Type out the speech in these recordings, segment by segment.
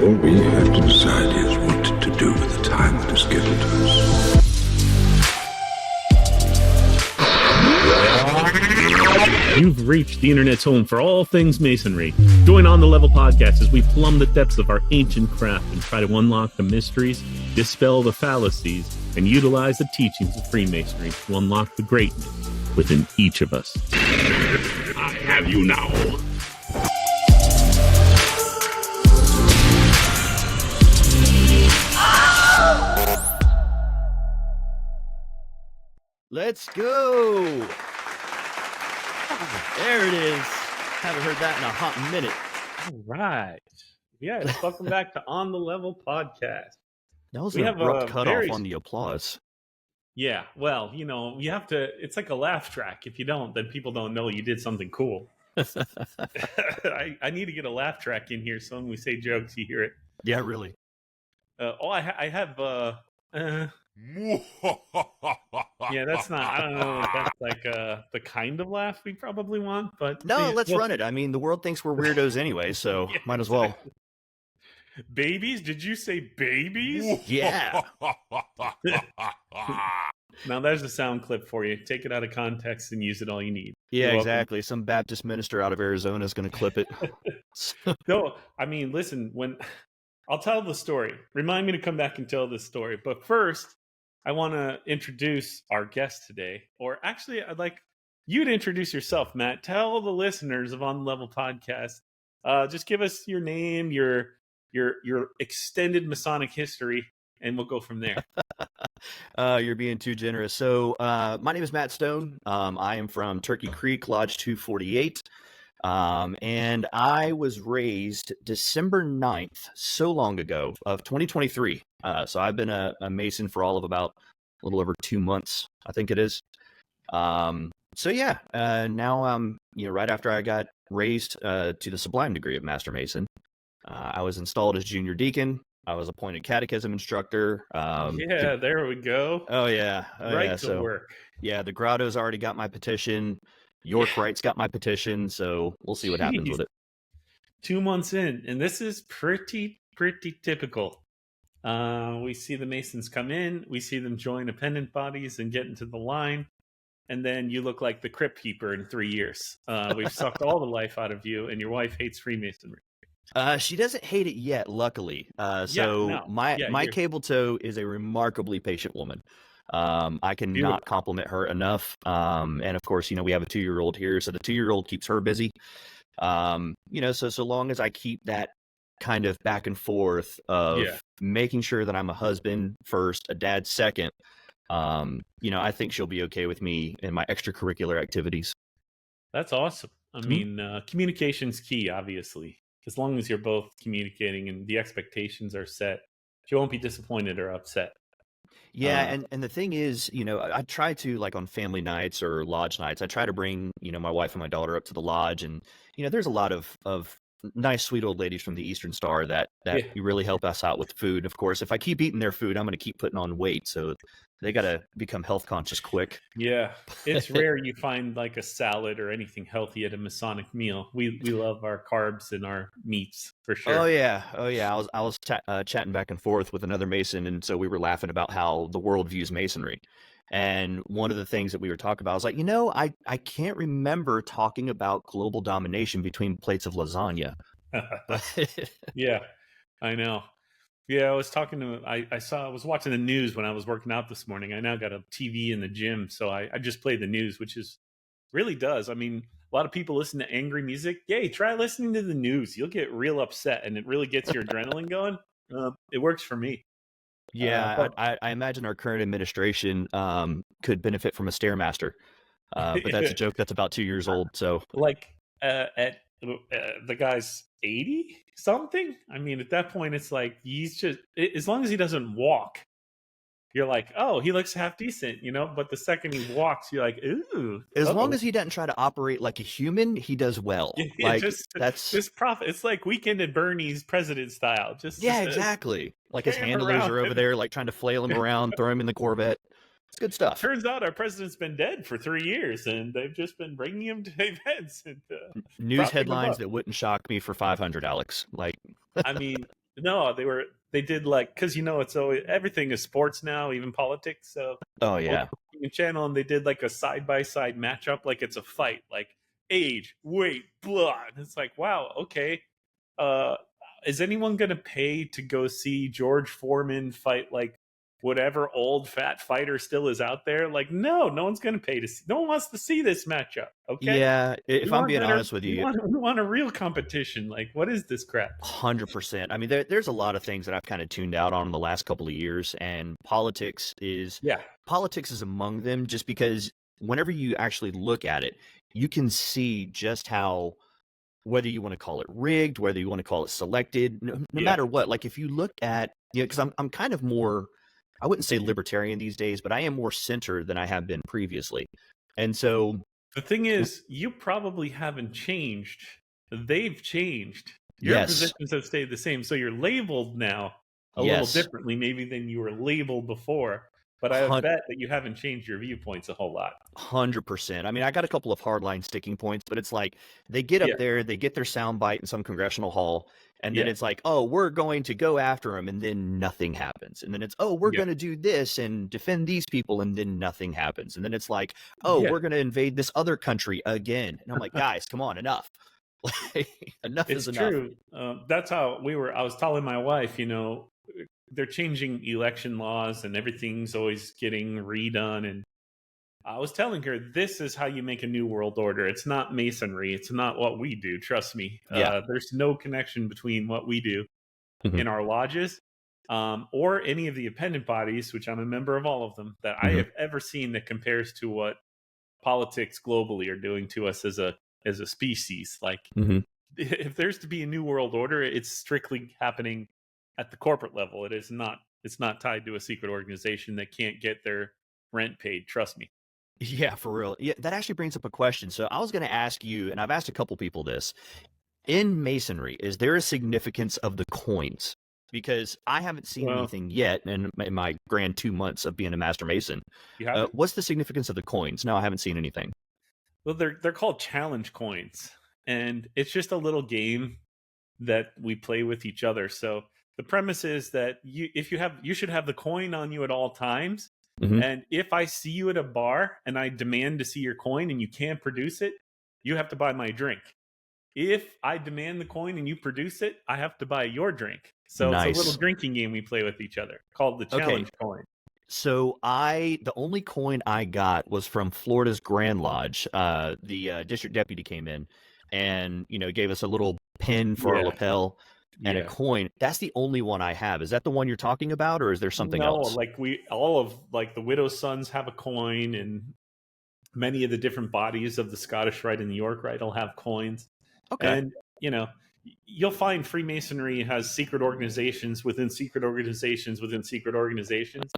All we have to decide is what to do with the time that is given to us. You've reached the internet's home for all things masonry. Join On the Level podcast as we plumb the depths of our ancient craft and try to unlock the mysteries, dispel the fallacies, and utilize the teachings of Freemasonry to unlock the greatness within each of us. I have you now. Let's go. There it is. Haven't heard that in a hot minute. All right. Yes, welcome back to On the Level podcast. That was an abrupt cutoff on the applause. Yeah, well, you know, you have to, it's like a laugh track. If you don't, then people don't know you did something cool. I need to get a laugh track in here so when we say jokes, you hear it. Yeah, really. I have, yeah, that's not, I don't know if that's like the kind of laugh we probably want, but. No, let's run it. I mean, the world thinks we're weirdos anyway, so yeah, might as well. Babies? Did you say babies? Yeah. Now there's a sound clip for you. Take it out of context and use it all you need. Yeah, exactly. Some Baptist minister out of Arizona is going to clip it. No, I mean, listen, I'll tell the story. Remind me to come back and tell this story. But first, I want to introduce our guest today. Or actually, I'd like you to introduce yourself, Matt. Tell the listeners of On the Level podcast. Just give us your name, your extended Masonic history, and we'll go from there. You're being too generous. So my name is Matt Stone. I am from Turkey Creek, Lodge 248. And I was raised December 9th, so long ago, of 2023. So I've been a Mason for all of about a little over 2 months, I think it is. So yeah, now I'm, right after I got raised to the sublime degree of Master Mason, I was installed as Junior Deacon. I was appointed catechism instructor. There we go. Oh, yeah. To work. Yeah, the Grotto's already got my petition. York Wright's got my petition, so we'll see what happens with it. 2 months in, and this is pretty typical. We see the Masons come in, we see them join appendant bodies and get into the line, and then you look like the Crypt Keeper in 3 years. We've sucked all the life out of you, and your wife hates Freemasonry. She doesn't hate it yet, luckily. My cable toe is a remarkably patient woman. I cannot compliment her enough. And of course, we have a 2-year-old here, so the 2-year-old keeps her busy. So long as I keep that kind of back and forth of making sure that I'm a husband first, a dad second, I think she'll be okay with me in my extracurricular activities. That's awesome. I mean, communication's key, obviously. As long as you're both communicating and the expectations are set, you won't be disappointed or upset. Yeah, and the thing is, I try to, like on family nights or lodge nights, I try to bring, my wife and my daughter up to the lodge. And, there's a lot of nice, sweet old ladies from the Eastern Star that really help us out with food. Of course, if I keep eating their food, I'm going to keep putting on weight. So they got to become health conscious quick. Yeah, it's rare you find like a salad or anything healthy at a Masonic meal. We love our carbs and our meats for sure. Oh yeah. I was chatting back and forth with another Mason, and so we were laughing about how the world views Masonry. And one of the things that we were talking about was like, I can't remember talking about global domination between plates of lasagna. Yeah, I know. Yeah, I was talking to, I was watching the news when I was working out this morning. I now got a TV in the gym, so I just play the news, which really does. I mean, a lot of people listen to angry music. Yay, try listening to the news. You'll get real upset, and it really gets your adrenaline going. It works for me. Yeah, I imagine our current administration could benefit from a Stairmaster. But that's a joke that's about 2 years old. So, the guy's 80 something. I mean, at that point, it's like he's just, as long as he doesn't walk, you're like, oh, he looks half decent, But the second he walks, you're like, ooh. As long as he doesn't try to operate like a human, he does well. Just profit. It's like Weekend at Bernie's president style. Exactly. Like his handlers are over there, like trying to flail him around, throw him in the Corvette. It's good stuff. Turns out our president's been dead for 3 years, and they've just been bringing him to events. And, news headlines that wouldn't shock me for 500, Alex. I mean, No, they did like, because it's always, everything is sports now, even politics. So Oh on yeah. the channel, and they did like a side by side matchup, like it's a fight, like age, weight, blood. It's like, wow, okay. Uh, is anyone gonna pay to go see George Foreman fight like whatever old fat fighter still is out there? Like, no one's gonna pay to see. No one wants to see this matchup. Okay, Yeah, we if I'm want being better. honest with We you, want we want a real competition. Like, what is this crap? 100%. I mean, there's a lot of things that I've kind of tuned out on in the last couple of years, and Yeah, politics is among them. Just because whenever you actually look at it, you can see just how, whether you want to call it rigged, whether you want to call it selected, no yeah. matter what. Like if you look at, because I'm kind of more, I wouldn't say libertarian these days, but I am more center than I have been previously, and so The thing is, you probably haven't changed. They've changed. Your yes, positions have stayed the same. So you're labeled now a little yes, differently, maybe than you were labeled before. But I bet that you haven't changed your viewpoints a whole lot. 100%. I mean, I got a couple of hardline sticking points, but it's like they get up Yeah, there, they get their soundbite in some congressional hall, and then yeah, it's like, oh, we're going to go after them, and then nothing happens. And then it's, oh, we're yeah, going to do this and defend these people, and then nothing happens. And then it's like, oh, yeah. we're going to invade this other country again. And I'm like, guys, come on, enough. Like, enough is It's enough. true. That's how we were. I was telling my wife, they're changing election laws and everything's always getting redone. And I was telling her, this is how you make a new world order. It's not Masonry. It's not what we do. Trust me. Yeah. There's no connection between what we do Mhm. in our lodges or any of the appendant bodies, which I'm a member of all of them, that I Mhm. have ever seen that compares to what politics globally are doing to us as a species. Like, Mhm. if there's to be a new world order, it's strictly happening at the corporate level. It's not tied to a secret organization that can't get their rent paid. Trust me. Yeah, for real. Yeah, that actually brings up a question. So I was going to ask you, and I've asked a couple people this. In Masonry, is there a significance of the coins? Because I haven't seen Well, anything yet in my grand 2 months of being a Master Mason. you haven't? What's the significance of the coins? No, I haven't seen anything. Well, they're called challenge coins, and it's just a little game that we play with each other. So the premise is that you should have the coin on you at all times. Hmm. And if I see you at a bar and I demand to see your coin and you can't produce it, you have to buy my drink. If I demand the coin and you produce it, I have to buy your drink. So it's a little Nice. drinking game we play with each other called the Okay, challenge coin. so the only coin I got was from Florida's Grand Lodge. The district deputy came in and gave us a little pin for our Yeah, lapel and a yeah. coin. That's the only one I have. Is that the one you're talking about, or is there something No, else? like all of like the widow's sons have a coin, and many of the different bodies of the Scottish Rite and the York Rite will have coins. Okay. And you'll find Freemasonry has secret organizations within secret organizations within secret organizations,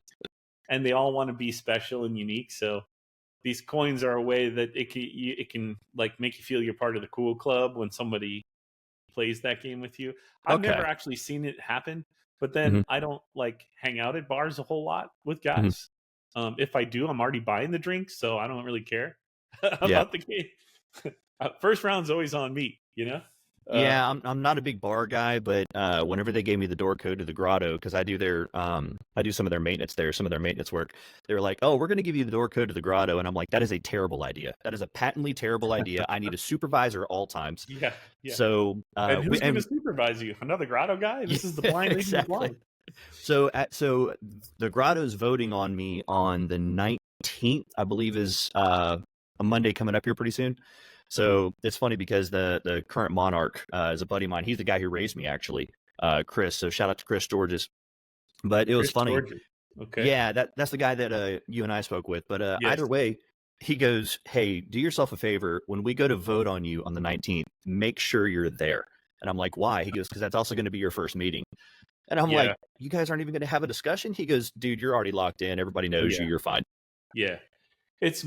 and they all want to be special and unique. So these coins are a way that it can like make you feel you're part of the cool club when somebody plays that game with you. I've Okay. never actually seen it happen, but Hmm. then I don't like hang out at bars a whole lot with Hmm. guys. If I do, I'm already buying the drinks, so I don't really care Yeah. about the game. First round's always on me. Uh, Yeah, I'm not a big bar guy, but whenever they gave me the door code to the grotto, because I do some of their maintenance there, some of their maintenance work, they were like, "Oh, we're going to give you the door code to the grotto," and I'm like, "That is a terrible idea. That is a patently terrible idea. I need a supervisor at all times." yeah, yeah. So And we who's going to supervise you? Another grotto guy? This is the yeah, blind leading the exactly. blind. So the grotto's voting on me on the 19th, I believe, is a Monday coming up here pretty soon. So it's funny because the current monarch is a buddy of mine. He's the guy who raised me, actually, Chris. So shout out to Chris Georges. But it was Chris funny. Georgia. Okay. Yeah, that's the guy that you and I spoke with. But Yes. either way, he goes, "Hey, do yourself a favor. When we go to vote on you on the 19th, make sure you're there." And I'm like, "Why?" He goes, "Because that's also going to be your first meeting." And I'm like, Yeah. "You guys aren't even going to have a discussion?" He goes, "Dude, you're already locked in. Everybody knows you. Yeah. You're fine." Yeah. It's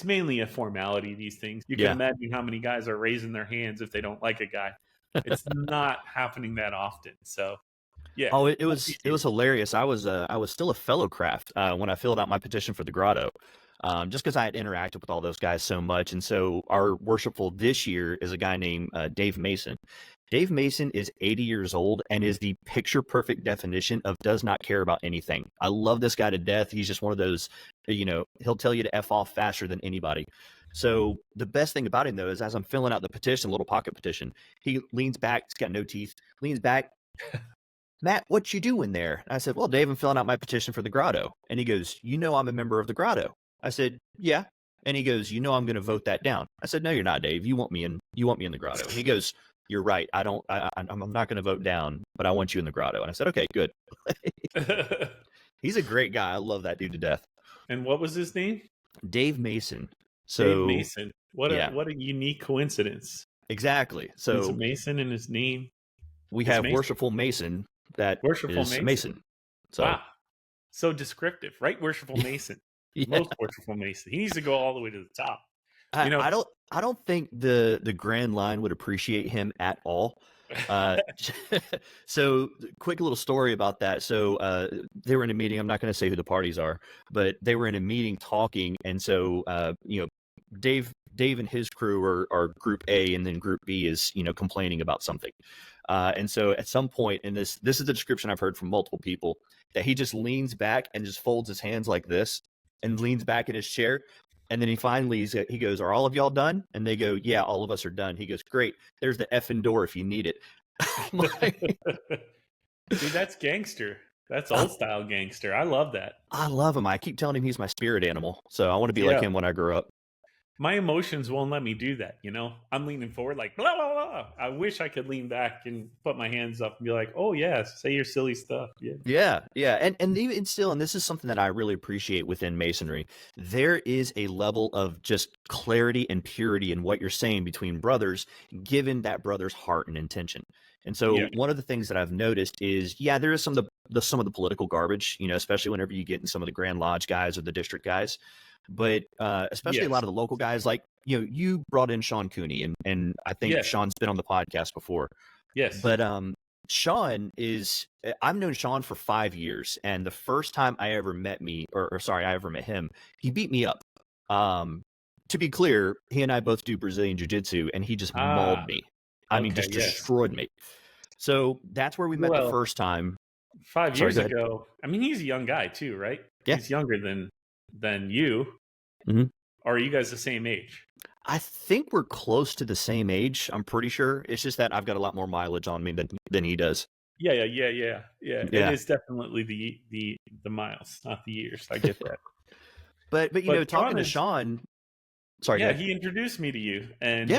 mainly a formality, these things. You can Yeah. imagine how many guys are raising their hands if they don't like a guy. It's not happening that often. So, yeah. Oh, it I was appreciate it. hilarious. I was still a fellow craft when I filled out my petition for the grotto. just because I had interacted with all those guys so much. And so our worshipful this year is a guy named Dave Mason. Dave Mason is 80 years old and is the picture perfect definition of does not care about anything. I love this guy to death. He's just one of those, he'll tell you to F off faster than anybody. So the best thing about him, though, is as I'm filling out the petition, little pocket petition, he leans back. He's got no teeth, leans back. Matt, what you doing there? I said, well, Dave, I'm filling out my petition for the grotto. And he goes, I'm a member of the grotto. I said, yeah. And he goes, I'm going to vote that down. I said, no, you're not, Dave. You want me in the grotto. And he goes, you're right. I'm not going to vote down, but I want you in the grotto. And I said, okay, good. He's a great guy. I love that dude to death. And what was his name? Dave Mason. So Dave Mason. What a unique coincidence. Exactly. So he's a Mason in his name. We have Mason. Worshipful Mason. Worshipful Mason. So. Wow. So descriptive, right? Worshipful Mason. Yeah. Most worshipful Mason. He needs to go all the way to the top. I don't think the Grand Line would appreciate him at all. So quick little story about that. So they were in a meeting. I'm not going to say who the parties are, but they were in a meeting talking. And so, Dave and his crew are group A, and then group B is, complaining about something. And so at some point in this is the description I've heard from multiple people, that he just leans back and just folds his hands like this and leans back in his chair. And then he goes, are all of y'all done? And they go, yeah, all of us are done. He goes, great. There's the effing door if you need it. Dude, that's gangster. That's old style gangster. I love that. I love him. I keep telling him he's my spirit animal. So I want to be like him when I grow up. My emotions won't let me do that. I'm leaning forward like, blah, blah, blah. I wish I could lean back and put my hands up and be like, oh, yeah, say your silly stuff. Yeah. And even still, and this is something that I really appreciate within Masonry, there is a level of just clarity and purity in what you're saying between brothers, given that brother's heart and intention. And so one of the things that I've noticed is, there is some of the political garbage, especially whenever you get in some of the Grand Lodge guys or the district guys. But especially a lot of the local guys, like, you brought in Sean Cooney, and I think Sean's been on the podcast before. Yes. But I've known Sean for 5 years. And the first time I ever met him, he beat me up. To be clear, he and I both do Brazilian Jiu-Jitsu, and he just mauled me. Destroyed me. So that's where we met the first time. 5 years ago. I mean, he's a young guy too, right? Yeah. He's younger than you. Mm-hmm. Or are you guys the same age? I think we're close to the same age. I'm pretty sure. It's just that I've got a lot more mileage on me than he does. Yeah. It is definitely the miles, not the years. I get that. but talking to Sean. Sorry. Yeah, he introduced me to you, and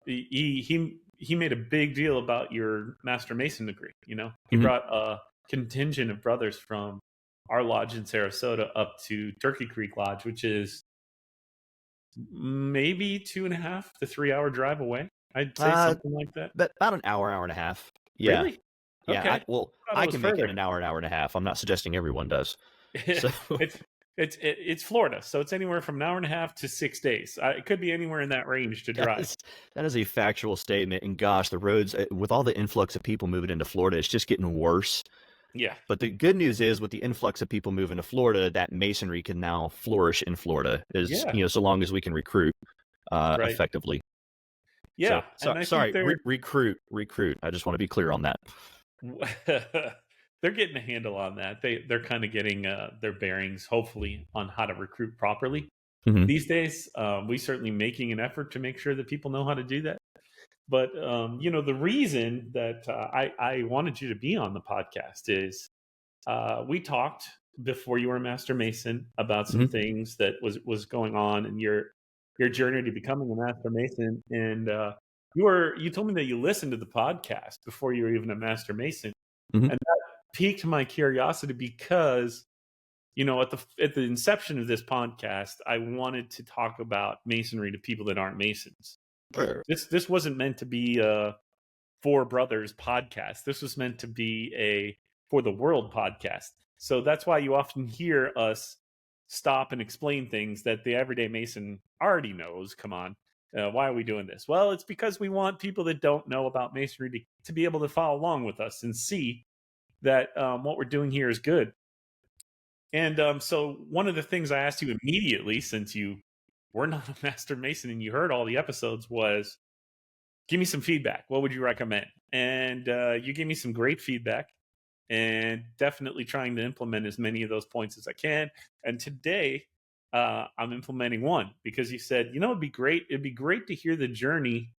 he made a big deal about your Master Mason degree. He brought a contingent of brothers from our lodge in Sarasota up to Turkey Creek Lodge, which is maybe 2.5 to 3 hour drive away. I'd say something like that. But about an hour and a half. Yeah. Really? Yeah. Okay. I can make it an hour and a half. I'm not suggesting everyone does. So. It's Florida, so it's anywhere from an hour and a half to 6 days. It could be anywhere in that range to drive. That is a factual statement. And gosh, the roads, with all the influx of people moving into Florida, it's just getting worse. Yeah. But the good news is, with the influx of people moving to Florida, that Masonry can now flourish in Florida, so long as we can recruit effectively. Yeah. Recruit. I just want to be clear on that. They're getting a handle on that. They're kind of getting their bearings, hopefully, on how to recruit properly. Mm-hmm. These days. We certainly making an effort to make sure that people know how to do that. But, the reason that I wanted you to be on the podcast is we talked before you were a Master Mason about some things that was going on in your journey to becoming a Master Mason. And you told me that you listened to the podcast before you were even a Master Mason. Mm-hmm. And that piqued my curiosity because, at the inception of this podcast, I wanted to talk about Masonry to people that aren't Masons. Sure. This wasn't meant to be a For Brothers podcast. This was meant to be a For the World podcast. So that's why you often hear us stop and explain things that the everyday Mason already knows. Come on. Why are we doing this? Well, it's because we want people that don't know about Masonry to be able to follow along with us and see that what we're doing here is good. And so one of the things I asked you immediately, since you were not a Master Mason and you heard all the episodes, was give me some feedback. What would you recommend? And you gave me some great feedback, and definitely trying to implement as many of those points as I can. And today, I'm implementing one because you said, you know, it'd be great. It'd be great to hear the journey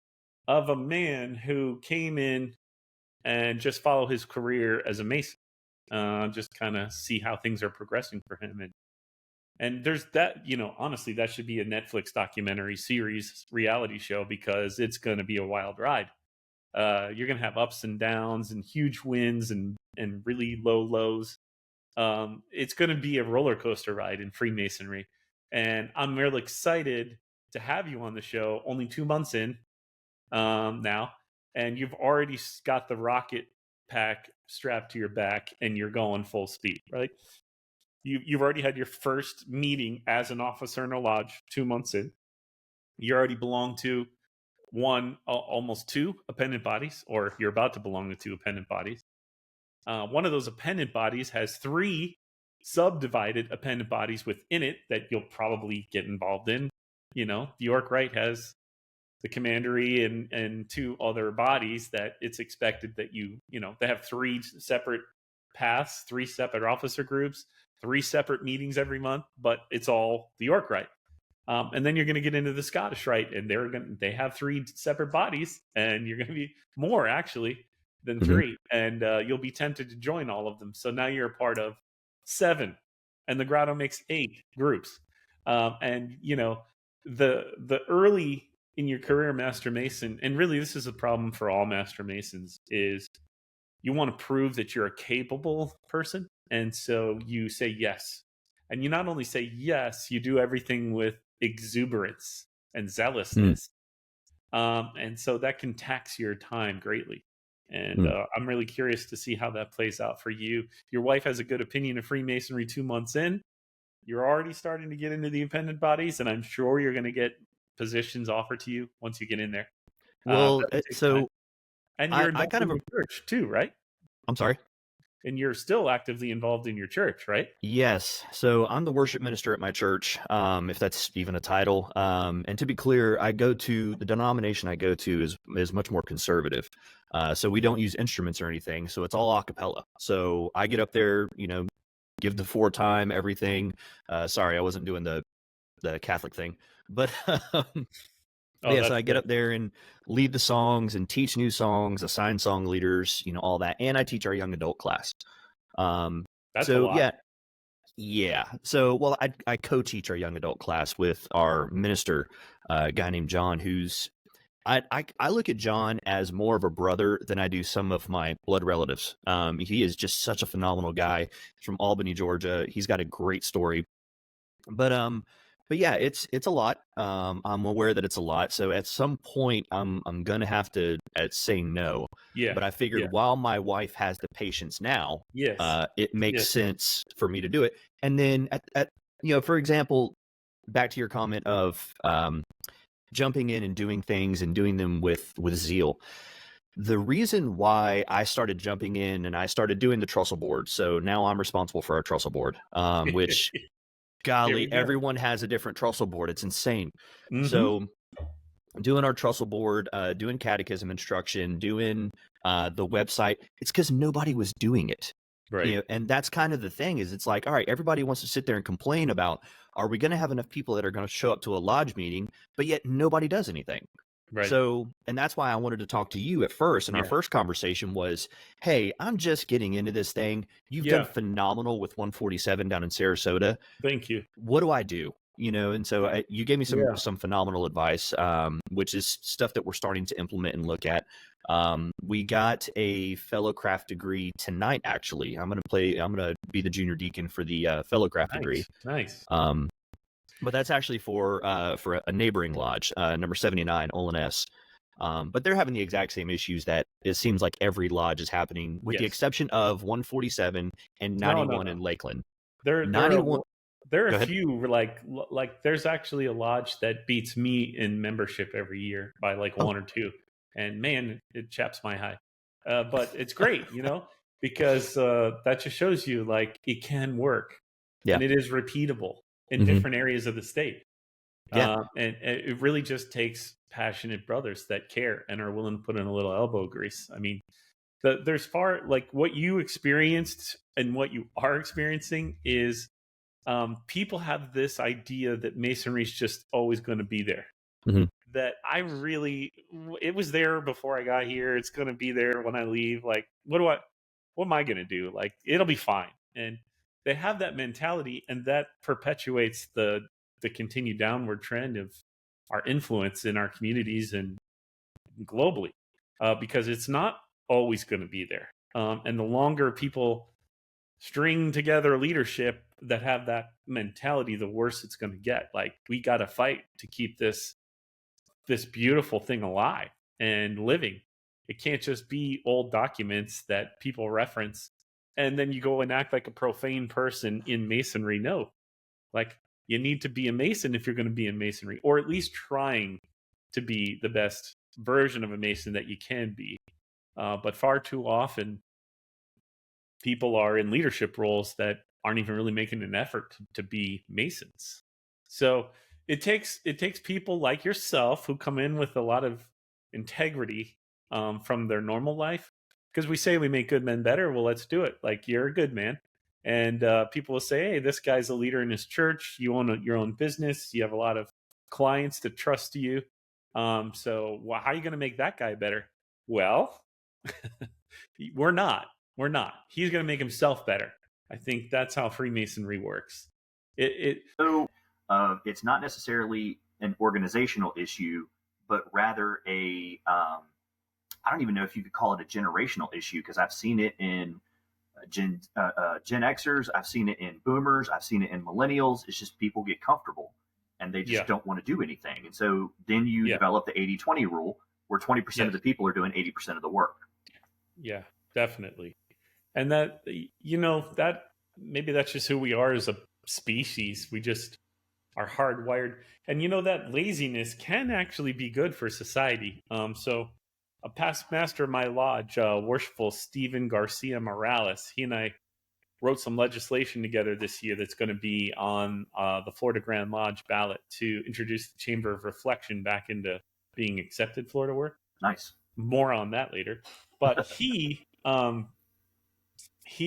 of a man who came in and just follow his career as a Mason. Just kind of see how things are progressing for him. And there's that, you know, honestly, that should be a Netflix documentary series reality show because it's going to be a wild ride. You're going to have ups and downs and huge wins and really low lows. It's going to be a roller coaster ride in Freemasonry. And I'm really excited to have you on the show only 2 months in now. And you've already got the rocket pack strapped to your back and you're going full speed, right? You've already had your first meeting as an officer in a lodge 2 months in. You already belong to almost two appendant bodies, or you're about to belong to two appendant bodies. One of those appendant bodies has 3 subdivided appendant bodies within it that you'll probably get involved in. You know, the York Rite has the commandery and 2 other bodies that it's expected that you know, they have 3 separate paths, 3 separate officer groups, 3 separate meetings every month, but it's all the York Rite. And then you're going to get into the Scottish Rite, and they have 3 separate bodies, and you're going to be more actually than 3, and you'll be tempted to join all of them. So now you're a part of 7, and the Grotto makes 8 groups. And you know, the early in your career Master Mason, and really this is a problem for all Master Masons, is you want to prove that you're a capable person, and so you say yes. And you not only say yes, you do everything with exuberance and zealousness. And so that can tax your time greatly. And I'm really curious to see how that plays out for you. Your wife has a good opinion of Freemasonry 2 months in. You're already starting to get into the appendant bodies, and I'm sure you're going to get positions offered to you once you get in there. Well, so and you're I involved kind in of your church too, right? I'm sorry. And you're still actively involved in your church, right? Yes. So I'm the worship minister at my church, if that's even a title. And to be clear, the denomination I go to is much more conservative. So we don't use instruments or anything. So it's all a cappella. So I get up there, you know, give the 4 time, everything. Sorry, I wasn't doing the Catholic thing, but so I get up there and lead the songs and teach new songs, assign song leaders, you know, all that. And I teach our young adult class. That's a lot. Yeah. So, well, I co-teach our young adult class with our minister, a guy named John, who's, I look at John as more of a brother than I do some of my blood relatives. He is just such a phenomenal guy. He's from Albany, Georgia. He's got a great story, but yeah, it's a lot. I'm aware that it's a lot. So at some point, I'm gonna have to say no. Yeah. But I figured while my wife has the patience now, it makes sense for me to do it. And then at you know, for example, back to your comment of jumping in and doing things and doing them with zeal. The reason why I started jumping in and I started doing the trussel board. So now I'm responsible for our trussel board, which. Golly, everyone has a different trussel board. It's insane. So doing our trussel board, doing catechism instruction, doing the website, it's because nobody was doing it. Right. You know, and that's kind of the thing is it's like, all right, everybody wants to sit there and complain about, are we going to have enough people that are going to show up to a lodge meeting, but yet nobody does anything. Right. So, and that's why I wanted to talk to you at first. And our first conversation was, hey, I'm just getting into this thing. You've done phenomenal with 147 down in Sarasota. Thank you. What do I do? You know, and so you gave me some phenomenal advice, which is stuff that we're starting to implement and look at. We got a fellow craft degree tonight. Actually, I'm gonna be the junior deacon for the fellow craft degree. Nice. But that's actually for a neighboring lodge, number 79, Olin S. But they're having the exact same issues that it seems like every lodge is happening, with the exception of 147 and 91 in Lakeland. There are a few like there's actually a lodge that beats me in membership every year by like 1 or 2, and man, it chaps my high. But it's great, you know, because that just shows you like it can work. Yeah. and it is repeatable in Mhm. different areas of the state. Yeah. And it really just takes passionate brothers that care and are willing to put in a little elbow grease. I mean, there's far like what you experienced and what you are experiencing is people have this idea that masonry is just always going to be there. Mhm. That I really, it was there before I got here. It's going to be there when I leave. Like, what am I going to do? Like, it'll be fine. And they have that mentality, and that perpetuates the continued downward trend of our influence in our communities and globally, because it's not always going to be there. And the longer people string together leadership that have that mentality, the worse it's going to get. Like, we got to fight to keep this beautiful thing alive and living. It can't just be old documents that people reference and then you go and act like a profane person in masonry. No, like, you need to be a mason if you're going to be in masonry, or at least trying to be the best version of a mason that you can be. But far too often, people are in leadership roles that aren't even really making an effort to be masons. So it takes people like yourself who come in with a lot of integrity from their normal life, because we say we make good men better. Well, let's do it. Like, you're a good man, and people will say, "Hey, this guy's a leader in his church. You own your own business. You have a lot of clients that trust you. So how are you going to make that guy better?" Well, we're not. We're not. He's going to make himself better. I think that's how Freemasonry works. So it's not necessarily an organizational issue, but rather I don't even know if you could call it a generational issue, because I've seen it in Gen Xers, I've seen it in boomers, I've seen it in millennials. It's just people get comfortable and they just don't want to do anything. And so then you develop the 80-20 rule, where 20% of the people are doing 80% of the work. Yeah, definitely. And that, that maybe that's just who we are as a species. We just are hardwired. And that laziness can actually be good for society. So a past master of my lodge, Worshipful Stephen Garcia Morales, he and I wrote some legislation together this year that's going to be on the Florida Grand Lodge ballot to introduce the Chamber of Reflection back into being accepted Florida work. Nice. More on that later. But he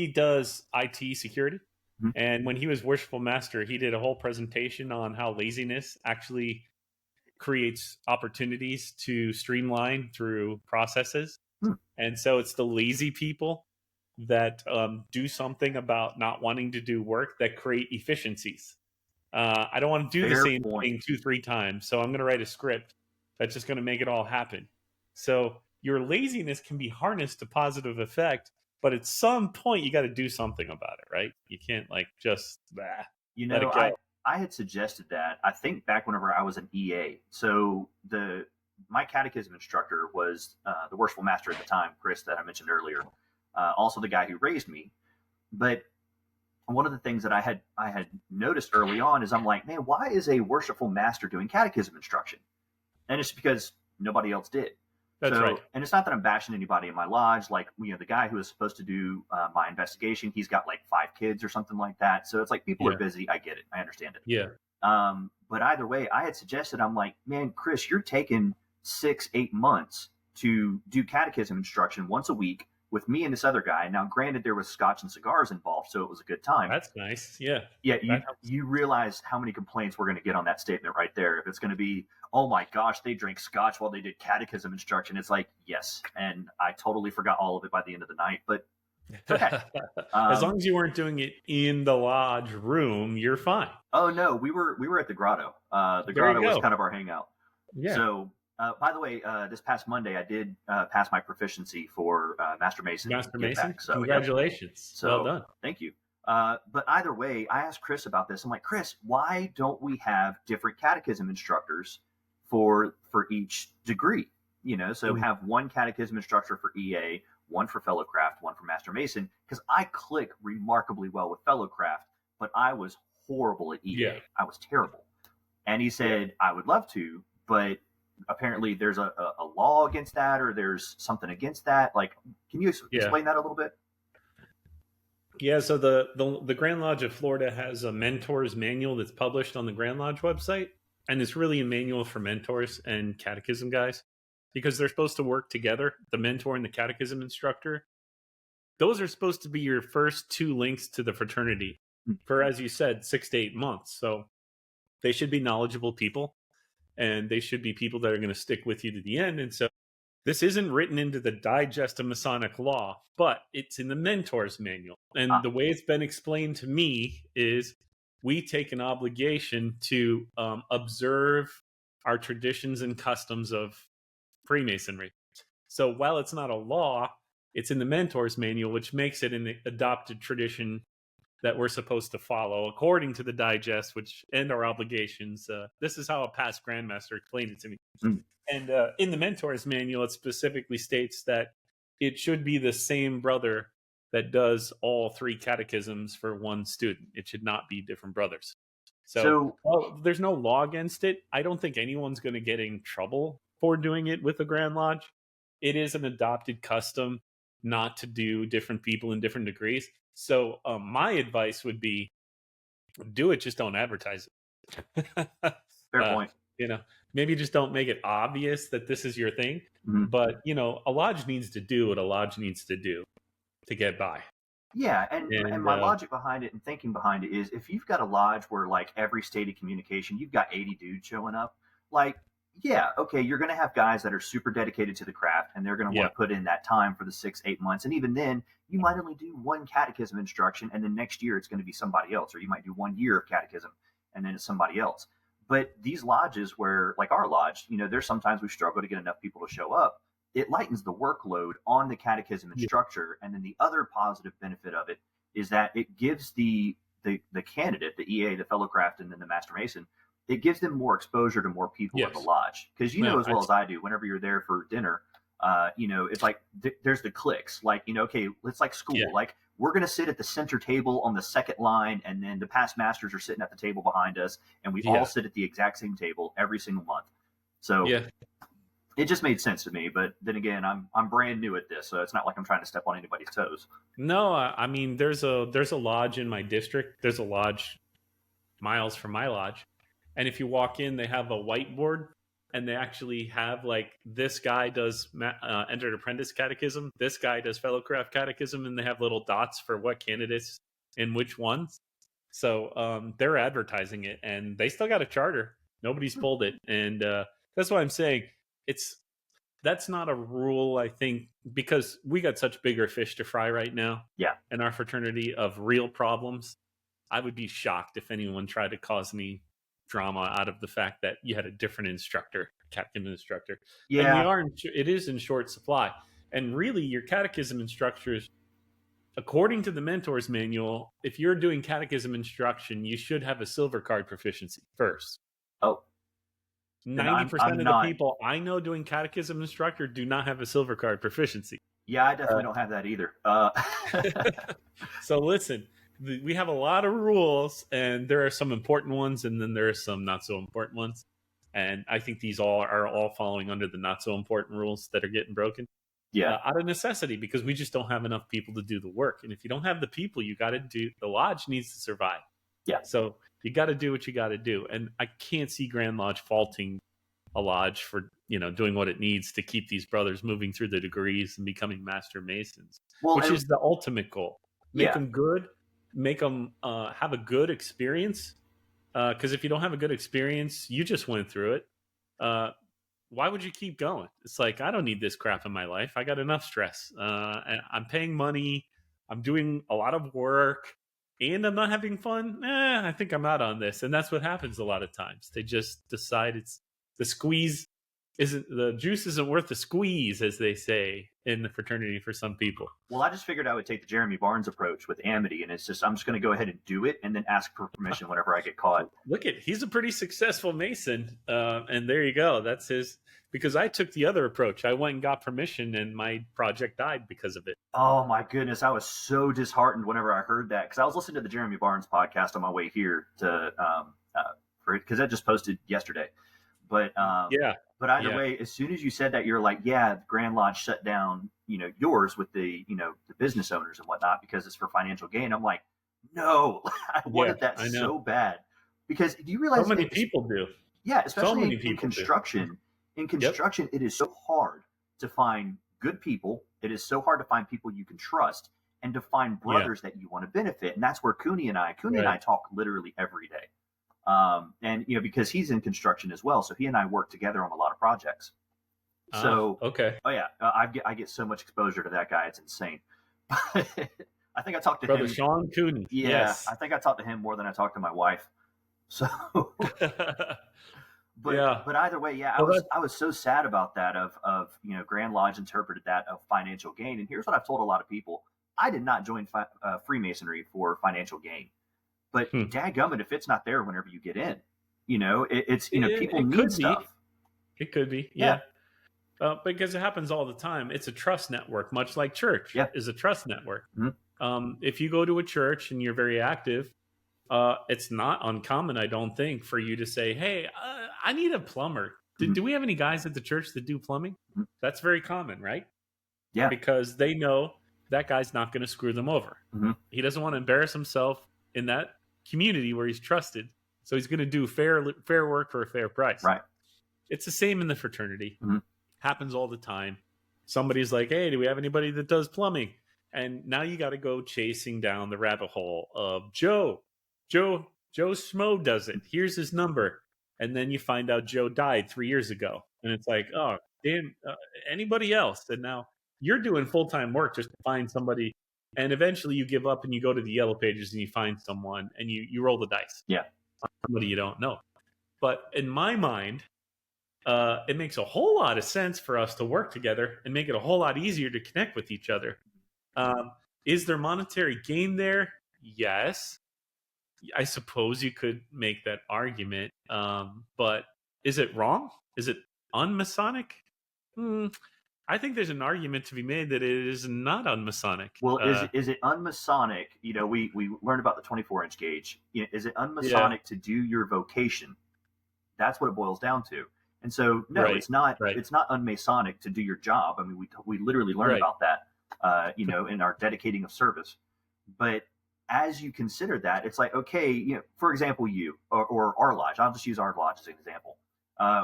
does IT security. Mm-hmm. And when he was Worshipful Master, he did a whole presentation on how laziness actually creates opportunities to streamline through processes. And so it's the lazy people that do something about not wanting to do work that create efficiencies. I don't want to do the same thing 2-3 times, so I'm going to write a script that's just going to make it all happen. So your laziness can be harnessed to positive effect, but at some point you got to do something about it, right? You can't just let it go. I had suggested that, I think, back whenever I was an EA. So my catechism instructor was the Worshipful Master at the time, Chris, that I mentioned earlier. Also the guy who raised me. But one of the things that I had noticed early on is, I'm like, man, why is a Worshipful Master doing catechism instruction? And it's because nobody else did. That's right. And it's not that I'm bashing anybody in my lodge. Like, the guy who was supposed to do my investigation, he's got like 5 kids or something like that. So it's like, people are busy. I get it. I understand it. Yeah. But either way, I had suggested, I'm like, man, Chris, you're taking 6-8 months to do catechism instruction once a week with me and this other guy. Now, granted, there was scotch and cigars involved, so it was a good time. That's nice. Yeah. Yeah. You realize how many complaints we're going to get on that statement right there. If it's going to be, oh my gosh, they drank scotch while they did catechism instruction. It's like, yes. And I totally forgot all of it by the end of the night, but okay. As long as you weren't doing it in the lodge room, you're fine. Oh no, we were at the grotto. The grotto was kind of our hangout. Yeah. So, by the way, this past Monday, I did pass my proficiency for Master Mason. Master Mason? So, congratulations. So, well done. Thank you. But either way, I asked Chris about this. I'm like, Chris, why don't we have different catechism instructors for each degree? So have one catechism instructor for EA, one for Fellowcraft, one for Master Mason, because I click remarkably well with Fellowcraft, but I was horrible at EA. Yeah. I was terrible. And he said, I would love to, but apparently there's a law against that, or there's something against that. Like, can you explain that a little bit? Yeah, so the Grand Lodge of Florida has a mentor's manual that's published on the Grand Lodge website, and it's really a manual for mentors and catechism guys because they're supposed to work together. The mentor and the catechism instructor, those are supposed to be your first two links to the fraternity for, as you said, 6 to 8 months. So they should be knowledgeable people, and they should be people that are going to stick with you to the end. And so this isn't written into the digest of Masonic law, but it's in the mentor's manual. And the way it's been explained to me is we take an obligation to observe our traditions and customs of Freemasonry. So while it's not a law, it's in the mentor's manual, which makes it an adopted tradition that we're supposed to follow according to the digest, which and our obligations. This is how a past grandmaster explained it to me. And in the mentor's manual, it specifically states that it should be the same brother that does all three catechisms for one student. It should not be different brothers. So there's no law against it. I don't think anyone's going to get in trouble for doing it with the Grand Lodge. It is an adopted custom not to do different people in different degrees. So my advice would be do it, just don't advertise it. Fair point. Maybe just don't make it obvious that this is your thing. Mm-hmm. But, a lodge needs to do what a lodge needs to do to get by. Yeah, and my logic behind it and thinking behind it is if you've got a lodge where, like, every state of communication, you've got 80 dudes showing up, like, yeah, okay, you're going to have guys that are super dedicated to the craft, and they're going to want to put in that time for the 6-8 months. And even then, you might only do one catechism instruction, and then next year it's going to be somebody else. Or you might do 1 year of catechism, and then it's somebody else. But these lodges where, like our lodge, there's sometimes we struggle to get enough people to show up. It lightens the workload on the catechism instructor. And then the other positive benefit of it is that it gives the candidate, the EA, the fellow craft, and then the master mason, it gives them more exposure to more people at the lodge. Because as well as I do, whenever you're there for dinner, it's like there's the cliques. Like, okay, it's like school. Yeah. Like, we're going to sit at the center table on the second line, and then the past masters are sitting at the table behind us, and we all sit at the exact same table every single month. So it just made sense to me. But then again, I'm brand new at this, so it's not like I'm trying to step on anybody's toes. No, I mean, there's a lodge in my district. There's a lodge miles from my lodge. And if you walk in, they have a whiteboard, and they actually have, like, this guy does entered apprentice catechism, this guy does fellow craft catechism, and they have little dots for what candidates and which ones. So they're advertising it, and they still got a charter. Nobody's pulled it. And that's why I'm saying that's not a rule, I think, because we got such bigger fish to fry right now in our fraternity of real problems. I would be shocked if anyone tried to cause me drama out of the fact that you had a different instructor, catechism instructor. And it is in short supply. And really, your catechism instructors, according to the mentor's manual, if you're doing catechism instruction, you should have a silver card proficiency first. 90% of the people I know doing catechism instructor do not have a silver card proficiency. Yeah, I definitely don't have that either. So listen, we have a lot of rules, and there are some important ones, and then there are some not so important ones. And I think these are all following under the not so important rules that are getting broken. Yeah, out of necessity, because we just don't have enough people to do the work. And if you don't have the people, you got to do. The lodge needs to survive. Yeah. So you got to do what you got to do. And I can't see Grand Lodge faulting a lodge for doing what it needs to keep these brothers moving through the degrees and becoming master masons, which is the ultimate goal. Make them good. Make them have a good experience, because if you don't have a good experience, you just went through it. Why would you keep going? It's like, I don't need this crap in my life. I got enough stress. And I'm paying money. I'm doing a lot of work, and I'm not having fun. I think I'm out on this. And that's what happens a lot of times. They just decide the juice isn't worth the squeeze, as they say in the fraternity for some people. Well, I just figured I would take the Jeremy Barnes approach with amity, and it's just, I'm just going to go ahead and do it and then ask for permission whenever I get caught. He's a pretty successful Mason. And there you go. That's his, because I took the other approach. I went and got permission, and my project died because of it. Oh my goodness. I was so disheartened whenever I heard that, because I was listening to the Jeremy Barnes podcast on my way here to, because that just posted yesterday. But Yeah. but either Yeah. way, as soon as you said that, you're like, yeah, the Grand Lodge shut down, yours with the, the business owners and whatnot because it's for financial gain. I'm like, no, I Yeah. wanted that I know. so bad. Because do you So realize many people do. yeah, So especially many in people do. construction. In Yep. construction, it is so hard to find good people. It is so hard to find people you can trust and to find Yeah. brothers that you want to benefit. And that's where Cooney and I Right. talk literally every day. And because he's in construction as well, so he and I work together on a lot of projects. So, okay. oh yeah, I get so much exposure to that guy; it's insane. I think I talked to Brother him. Sean Cooney. Yeah, Yes. I think I talked to him more than I talked to my wife. So, but Yeah. but either way, yeah, Well, I was so sad about that. Of Grand Lodge interpreted that of financial gain, and here's what I've told a lot of people: I did not join Freemasonry for financial gain, but dadgummit, if it's not there whenever you get in, it's people it need could stuff. Be. It could be. Yeah. Because it happens all the time. It's a trust network, much like church is a trust network. Mm-hmm. If you go to a church and you're very active, it's not uncommon, I don't think, for you to say, hey, I need a plumber. Do we have any guys at the church that do plumbing? Mm-hmm. That's very common, right? Yeah. Because they know that guy's not going to screw them over. Mm-hmm. He doesn't want to embarrass himself in that community where he's trusted. So he's going to do fair work for a fair price. Right. It's the same in the fraternity. Mm-hmm. Happens all the time. Somebody's like, hey, do we have anybody that does plumbing? And now you got to go chasing down the rabbit hole of Joe Schmo does it. Here's his number. And then you find out Joe died 3 years ago. And it's like, oh, damn, anybody else? And now you're doing full-time work just to find somebody. And eventually you give up and you go to the yellow pages and you find someone and you roll the dice. Yeah. Somebody you don't know. But in my mind, it makes a whole lot of sense for us to work together and make it a whole lot easier to connect with each other. Is there monetary gain there? Yes. I suppose you could make that argument. But is it wrong? Is it unmasonic? I think there's an argument to be made that it is not unmasonic. Well, is it unmasonic? We learned about the 24-inch gauge. Is it unmasonic to do your vocation? That's what it boils down to. And so, no, it's not. Right. It's not unmasonic to do your job. I mean, we literally learned about that, in our dedicating of service. But as you consider that, it's like, okay, for example, you or our lodge. I'll just use our lodge as an example.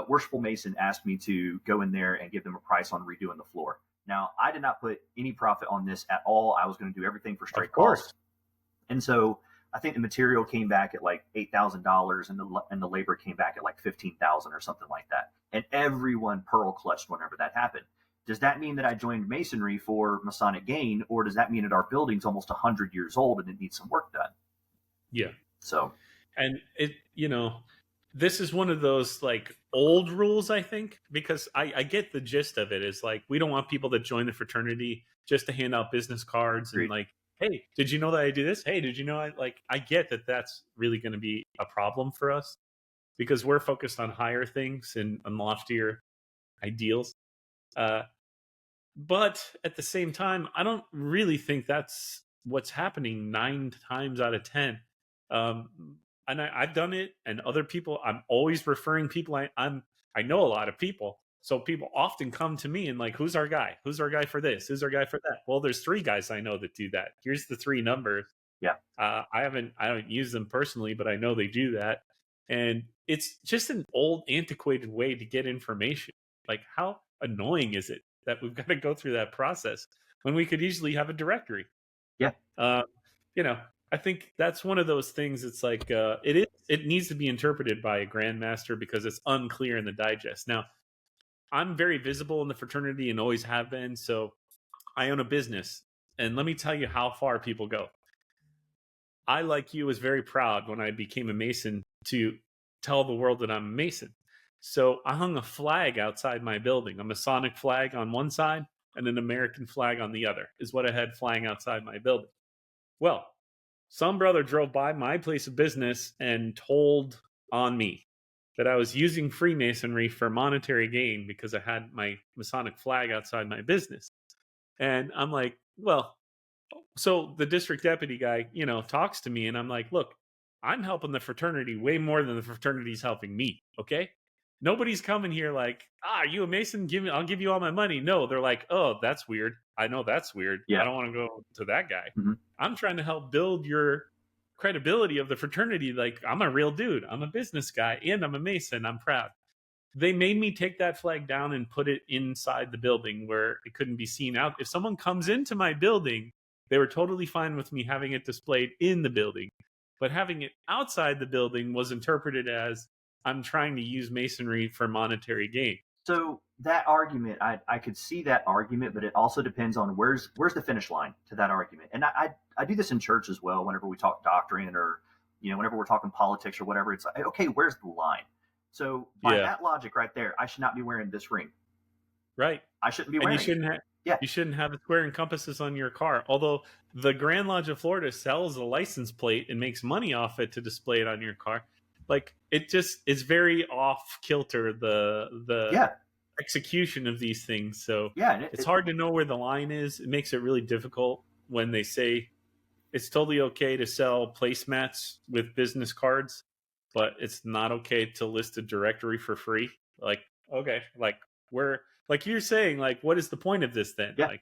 Worshipful Mason asked me to go in there and give them a price on redoing the floor. Now, I did not put any profit on this at all. I was going to do everything for straight cost. And so I think the material came back at like $8,000 and the labor came back at like $15,000 or something like that. And everyone pearl clutched whenever that happened. Does that mean that I joined Masonry for Masonic gain, or does that mean that our building's almost 100 years old and it needs some work done? Yeah. So, and it, this is one of those like old rules, I think, because I get the gist of it. Is like, we don't want people that join the fraternity just to hand out business cards and like, hey, did you know that I do this? Hey, did you know I get that that's really going to be a problem for us because we're focused on higher things and loftier ideals. But at the same time, I don't really think that's what's happening 9 times out of 10. And I've done it, and other people. I'm always referring people. I know a lot of people, so people often come to me and like, "Who's our guy? Who's our guy for this? Who's our guy for that?" Well, there's 3 guys I know that do that. Here's the 3 numbers. Yeah. I don't use them personally, but I know they do that, and it's just an old, antiquated way to get information. Like, how annoying is it that we've got to go through that process when we could easily have a directory? Yeah. I think that's one of those things. It's like it needs to be interpreted by a grandmaster because it's unclear in the digest. Now, I'm very visible in the fraternity and always have been. So I own a business, and let me tell you how far people go. I, like you, was very proud when I became a Mason to tell the world that I'm a Mason. So I hung a flag outside my building, a Masonic flag on one side and an American flag on the other is what I had flying outside my building. Well, some brother drove by my place of business and told on me that I was using Freemasonry for monetary gain because I had my Masonic flag outside my business. And I'm like, well, so the district deputy guy, talks to me, and I'm like, look, I'm helping the fraternity way more than the fraternity's helping me. Okay. Nobody's coming here like, are you a Mason? I'll give you all my money. No, they're like, oh, that's weird. I know that's weird. Yeah. I don't want to go to that guy. Mhm. I'm trying to help build your credibility of the fraternity. Like, I'm a real dude. I'm a business guy and I'm a Mason. I'm proud. They made me take that flag down and put it inside the building where it couldn't be seen out. If someone comes into my building, they were totally fine with me having it displayed in the building. But having it outside the building was interpreted as I'm trying to use Masonry for monetary gain. So that argument, I could see that argument, but it also depends on where's the finish line to that argument. And I do this in church as well. Whenever we talk doctrine or, whenever we're talking politics or whatever, it's like, okay, where's the line? So by that logic right there, I should not be wearing this ring. Right. I shouldn't be wearing it. You shouldn't have the square and compasses on your car. Although the Grand Lodge of Florida sells a license plate and makes money off it to display it on your car. Like, it just is very off kilter, the execution of these things. So it's hard to know where the line is. It makes it really difficult when they say it's totally okay to sell placemats with business cards, but it's not okay to list a directory for free. Like, okay, like like you're saying, like, what is the point of this then? Yeah. Like,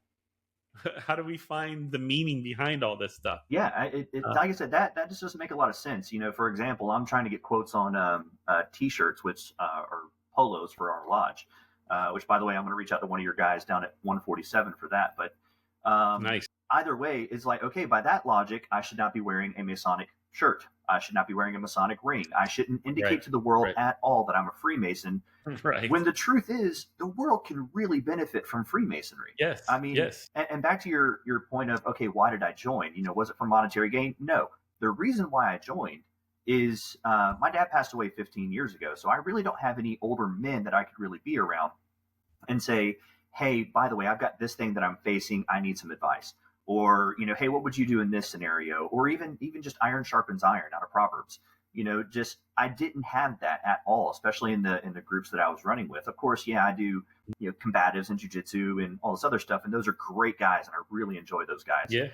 how do we find the meaning behind all this stuff? Yeah, like I said, that just doesn't make a lot of sense. For example, I'm trying to get quotes on T-shirts, which are polos for our lodge. Which, by the way, I'm going to reach out to one of your guys down at 147 for that. But nice. Either way, it's like, okay, by that logic, I should not be wearing a Masonic shirt. I should not be wearing a Masonic ring. I shouldn't indicate to the world at all that I'm a Freemason. Right. When the truth is, the world can really benefit from Freemasonry. Yes. I mean, and back to your point of, okay, why did I join? Was it for monetary gain? No. The reason why I joined is my dad passed away 15 years ago. So I really don't have any older men that I could really be around and say, hey, by the way, I've got this thing that I'm facing. I need some advice. Or, hey, what would you do in this scenario? Or even just iron sharpens iron out of Proverbs. I didn't have that at all, especially in the groups that I was running with. Of course, I do, combatives and jujitsu and all this other stuff. And those are great guys. And I really enjoy those guys. Yeah.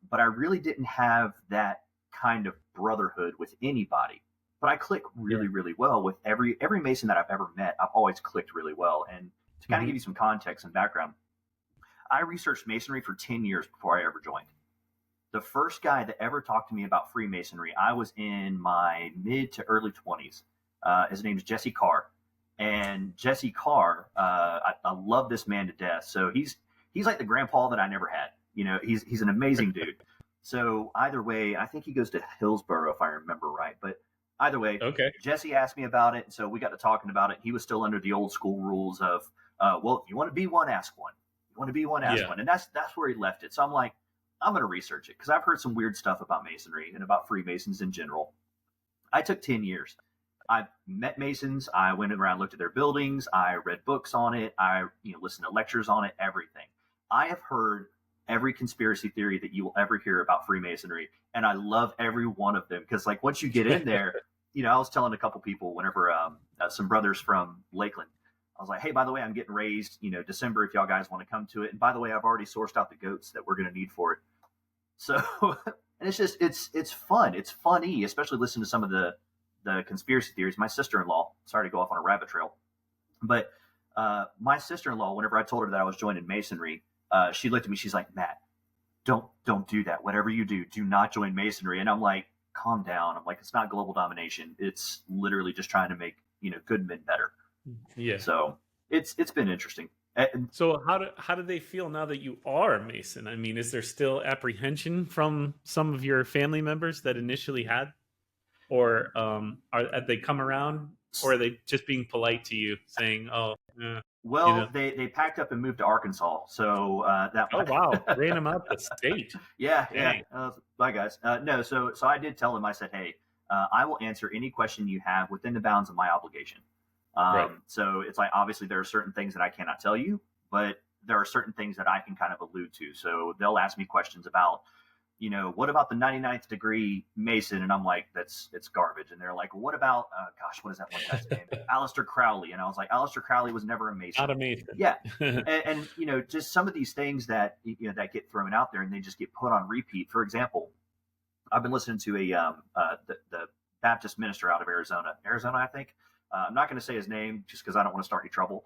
But I really didn't have that kind of brotherhood with anybody. But I click really, really well with every Mason that I've ever met. I've always clicked really well. And to kind of give you some context and background, I researched Masonry for 10 years before I ever joined. The first guy that ever talked to me about Freemasonry, I was in my mid to early 20s. His name is Jesse Carr. And Jesse Carr, I love this man to death. So he's like the grandpa that I never had. He's an amazing dude. So either way, I think he goes to Hillsborough, if I remember right. But either way, Jesse asked me about it. And so we got to talking about it. He was still under the old school rules of, well, if you want to be one, ask one. You want to be one, ask one. And that's where he left it. So I'm like, I'm going to research it because I've heard some weird stuff about Masonry and about Freemasons in general. I took 10 years. I met Masons. I went around, looked at their buildings. I read books on it. I listened to lectures on it, everything. I have heard every conspiracy theory that you will ever hear about Freemasonry. And I love every one of them because, like, once you get in there, I was telling a couple people whenever some brothers from Lakeland, I was like, hey, by the way, I'm getting raised, December if y'all guys want to come to it. And by the way, I've already sourced out the goats that we're going to need for it. So, and it's just, it's fun. It's funny, especially listening to some of the conspiracy theories. My sister-in-law, sorry to go off on a rabbit trail, but my sister-in-law, whenever I told her that I was joining Masonry, she looked at me, she's like, Matt, don't do that. Whatever you do not join Masonry. And I'm like, calm down. I'm like, it's not global domination. It's literally just trying to make, good men better. Yeah. So it's been interesting. So how do they feel now that you are a Mason? I mean, is there still apprehension from some of your family members that initially had, or have they come around, or are they just being polite to you, saying, "Oh, well, they packed up and moved to Arkansas." So that. Oh wow, ran them out the state. Yeah. Bye guys. No, so I did tell them. I said, hey, I will answer any question you have within the bounds of my obligation. So it's like, obviously there are certain things that I cannot tell you, but there are certain things that I can kind of allude to. So they'll ask me questions about, what about the 99th degree Mason? And I'm like, it's garbage. And they're like, well, what about, what is that one guy's name? Aleister Crowley. And I was like, Aleister Crowley was never a Mason. Not a Mason. Yeah. and just some of these things that, that get thrown out there and they just get put on repeat. For example, I've been listening to the Baptist minister out of Arizona, I think. I'm not going to say his name just because I don't want to start any trouble.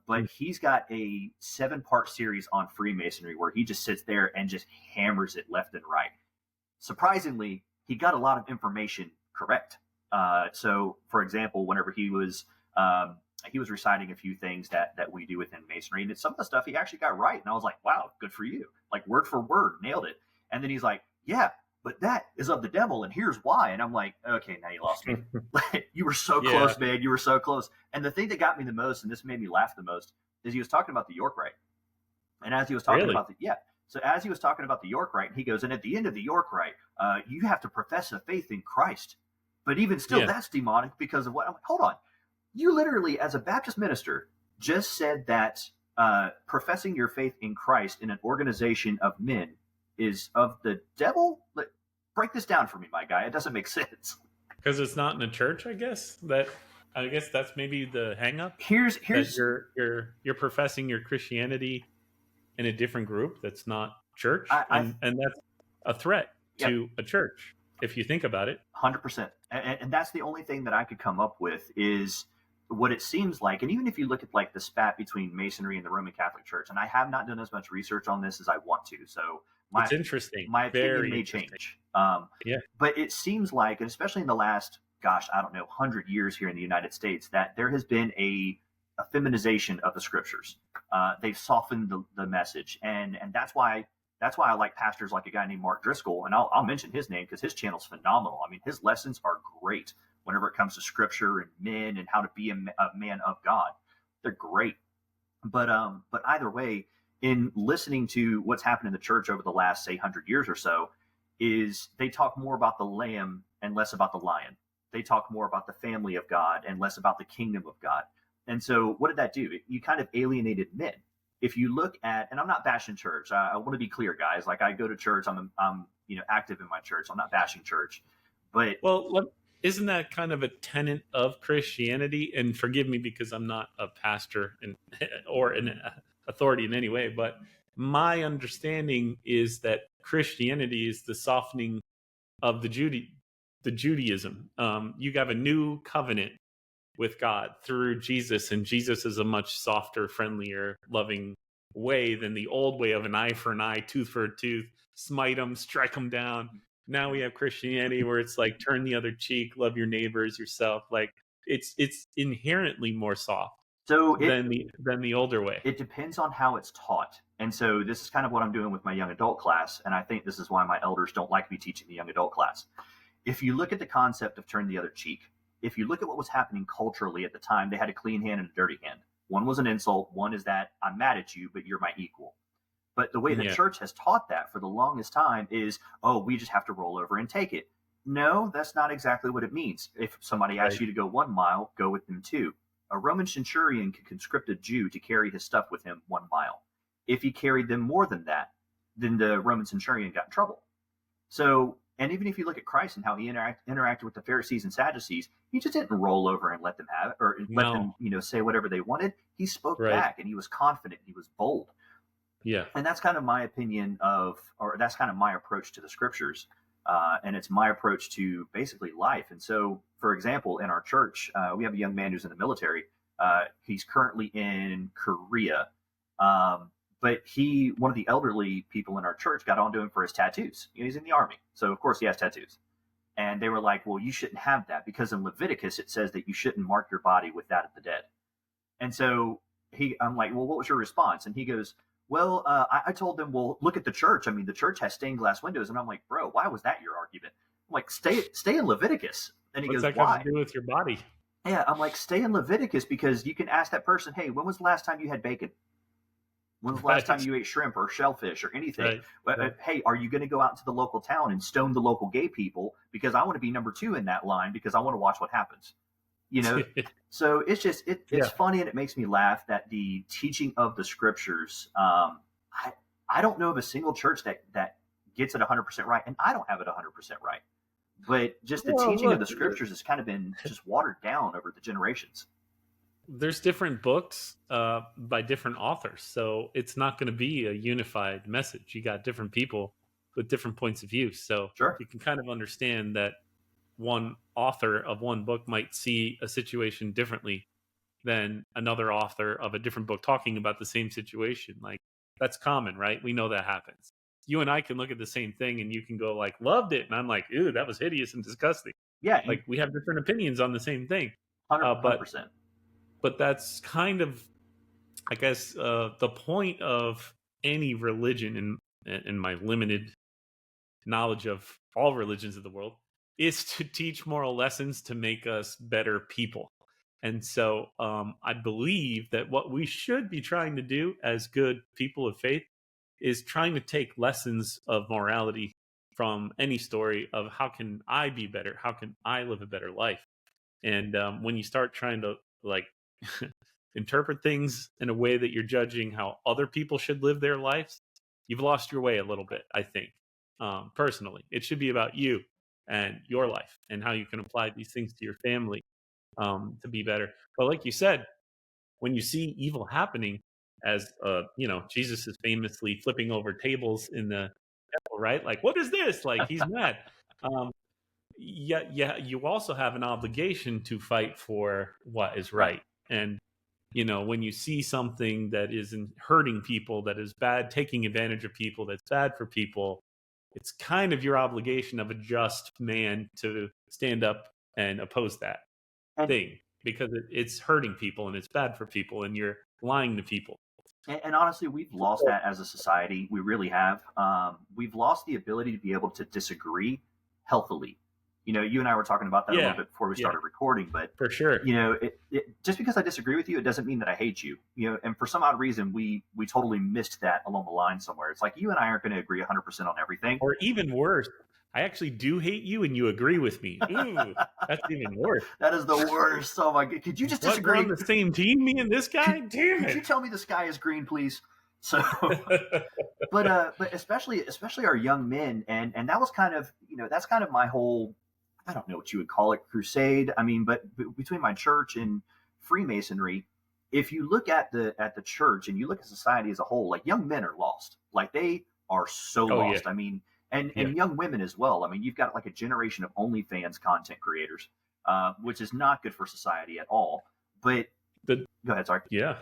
But he's got a 7-part series on Freemasonry where he just sits there and just hammers it left and right. Surprisingly, he got a lot of information correct. So, for example, whenever he was reciting a few things that we do within Masonry, and some of the stuff he actually got right. And I was like, wow, good for you. Like word for word, nailed it. And then he's like, yeah, but that is of the devil, and here's why. And I'm like, okay, now you lost me. You were so close, man. You were so close. And the thing that got me the most, and this made me laugh the most, is he was talking about the York Rite. And as he was talking about as he was talking about the York Rite, he goes, and at the end of the York Rite, you have to profess a faith in Christ. But even still, that's demonic because of what? I'm like, hold on. You literally, as a Baptist minister, just said that professing your faith in Christ in an organization of men is of the devil? Break this down for me, my guy. It doesn't make sense. Because it's not in a church, I guess. I guess that's maybe the hang up. Here's you're professing your Christianity in a different group that's not church, and that's a threat to a church if you think about it. 100%. And that's the only thing that I could come up with is what it seems like. And even if you look at like the spat between Masonry and the Roman Catholic Church, and I have not done as much research on this as I want to, so it's interesting. My opinion may change. But it seems like, and especially in the last, 100 years here in the United States, that there has been a feminization of the scriptures. They've softened the message, and that's why I like pastors like a guy named Mark Driscoll, and I'll mention his name because his channel's phenomenal. I mean, his lessons are great whenever it comes to scripture and men and how to be a man of God. They're great. But either way, in listening to what's happened in the church over the last, say, 100 years or so, is they talk more about the lamb and less about the lion. They talk more about the family of God and less about the kingdom of God. And so what did that do? You kind of alienated men. If you look at, and I'm not bashing church. I want to be clear, guys. Like I go to church. I'm active in my church. I'm not bashing church. But isn't that kind of a tenet of Christianity? And forgive me because I'm not a pastor or an authority in any way, but my understanding is that Christianity is the softening of the Judaism. You have a new covenant with God through Jesus, and Jesus is a much softer, friendlier, loving way than the old way of an eye for an eye, tooth for a tooth, smite them, strike them down. Now we have Christianity where it's like turn the other cheek, love your neighbors, yourself. Like it's inherently more soft than the older way. It depends on how it's taught. And so this is kind of what I'm doing with my young adult class, and I think this is why my elders don't like me teaching the young adult class. If you look at the concept of turn the other cheek, if you look at what was happening culturally at the time, they had a clean hand and a dirty hand. One was an insult. One is that I'm mad at you, but you're my equal. But the way the church has taught that for the longest time is, we just have to roll over and take it. No, that's not exactly what it means. If somebody asks you to go 1 mile, go with them 2. A Roman centurion could conscript a Jew to carry his stuff with him 1 mile. If he carried them more than that, then the Roman centurion got in trouble. So, and even if you look at Christ and how he interacted with the Pharisees and Sadducees, he just didn't roll over and let them have it or let them, say whatever they wanted. He spoke back, and he was confident. He was bold. Yeah. And that's kind of my opinion that's kind of my approach to the scriptures. And it's my approach to basically life. And so, for example, in our church, we have a young man who's in the military. He's currently in Korea. But one of the elderly people in our church got onto him for his tattoos. He's in the army. So, of course, he has tattoos. And they were like, well, you shouldn't have that because in Leviticus, it says that you shouldn't mark your body with that of the dead. And so I'm like, well, what was your response? And he goes, well, I told them, well, look at the church. I mean, the church has stained glass windows. And I'm like, bro, why was that your argument? I'm like, stay in Leviticus. And he What's goes, that got why? to do with your body? Yeah, I'm like, stay in Leviticus because you can ask that person, hey, when was the last time you had bacon? When was the last time you ate shrimp or shellfish or anything? But hey, are you going to go out into the local town and stone the local gay people? Because I want to be number 2 in that line because I want to watch what happens. So it's just it's funny, and it makes me laugh that the teaching of the scriptures. I don't know of a single church that gets it 100% right, and I don't have it 100% right. But just the teaching of the scriptures has kind of been just watered down over the generations. There's different books by different authors, so it's not going to be a unified message. You got different people with different points of view, so you can kind of understand that one author of one book might see a situation differently than another author of a different book talking about the same situation. Like, that's common, right? We know that happens. You and I can look at the same thing and you can go like, loved it. And I'm like, ew, that was hideous and disgusting. Yeah. Like, we have different opinions on the same thing. 100%. But that's kind of, I guess, the point of any religion in my limited knowledge of all religions of the world is to teach moral lessons to make us better people. And so I believe that what we should be trying to do as good people of faith is trying to take lessons of morality from any story of how can I be better? How can I live a better life? And when you start trying to like interpret things in a way that you're judging how other people should live their lives, you've lost your way a little bit, I think. Personally, it should be about you and your life and how you can apply these things to your family to be better. But like you said, when you see evil happening, as Jesus is famously flipping over tables in the temple, right? Like, what is this? Like, he's mad. Yeah, you also have an obligation to fight for what is right. And when you see something that isn't hurting people, that is bad, taking advantage of people, that's bad for people, it's kind of your obligation of a just man to stand up and oppose that thing, because it's hurting people and it's bad for people and you're lying to people. And honestly, we've lost that as a society. We really have. We've lost the ability to be able to disagree healthily. You and I were talking about that a little bit before we started recording, but for sure, just because I disagree with you, it doesn't mean that I hate you. And for some odd reason, we totally missed that along the line somewhere. It's like you and I aren't going to agree 100% on everything. Or even worse, I actually do hate you and you agree with me. Ooh, that's even worse. That is the worst. Oh my God. Could you just disagree? We're on the same team, me and this guy? Damn it. Could you tell me the sky is green, please? So, but especially our young men. And that was kind of, that's kind of my whole, I don't know what you would call it, crusade. I mean, but between my church and Freemasonry, if you look at the church and you look at society as a whole, like, young men are lost. Like, they are so lost. Yeah. I mean, and young women as well. I mean, you've got like a generation of OnlyFans content creators, which is not good for society at all. But go ahead, sorry. Yeah,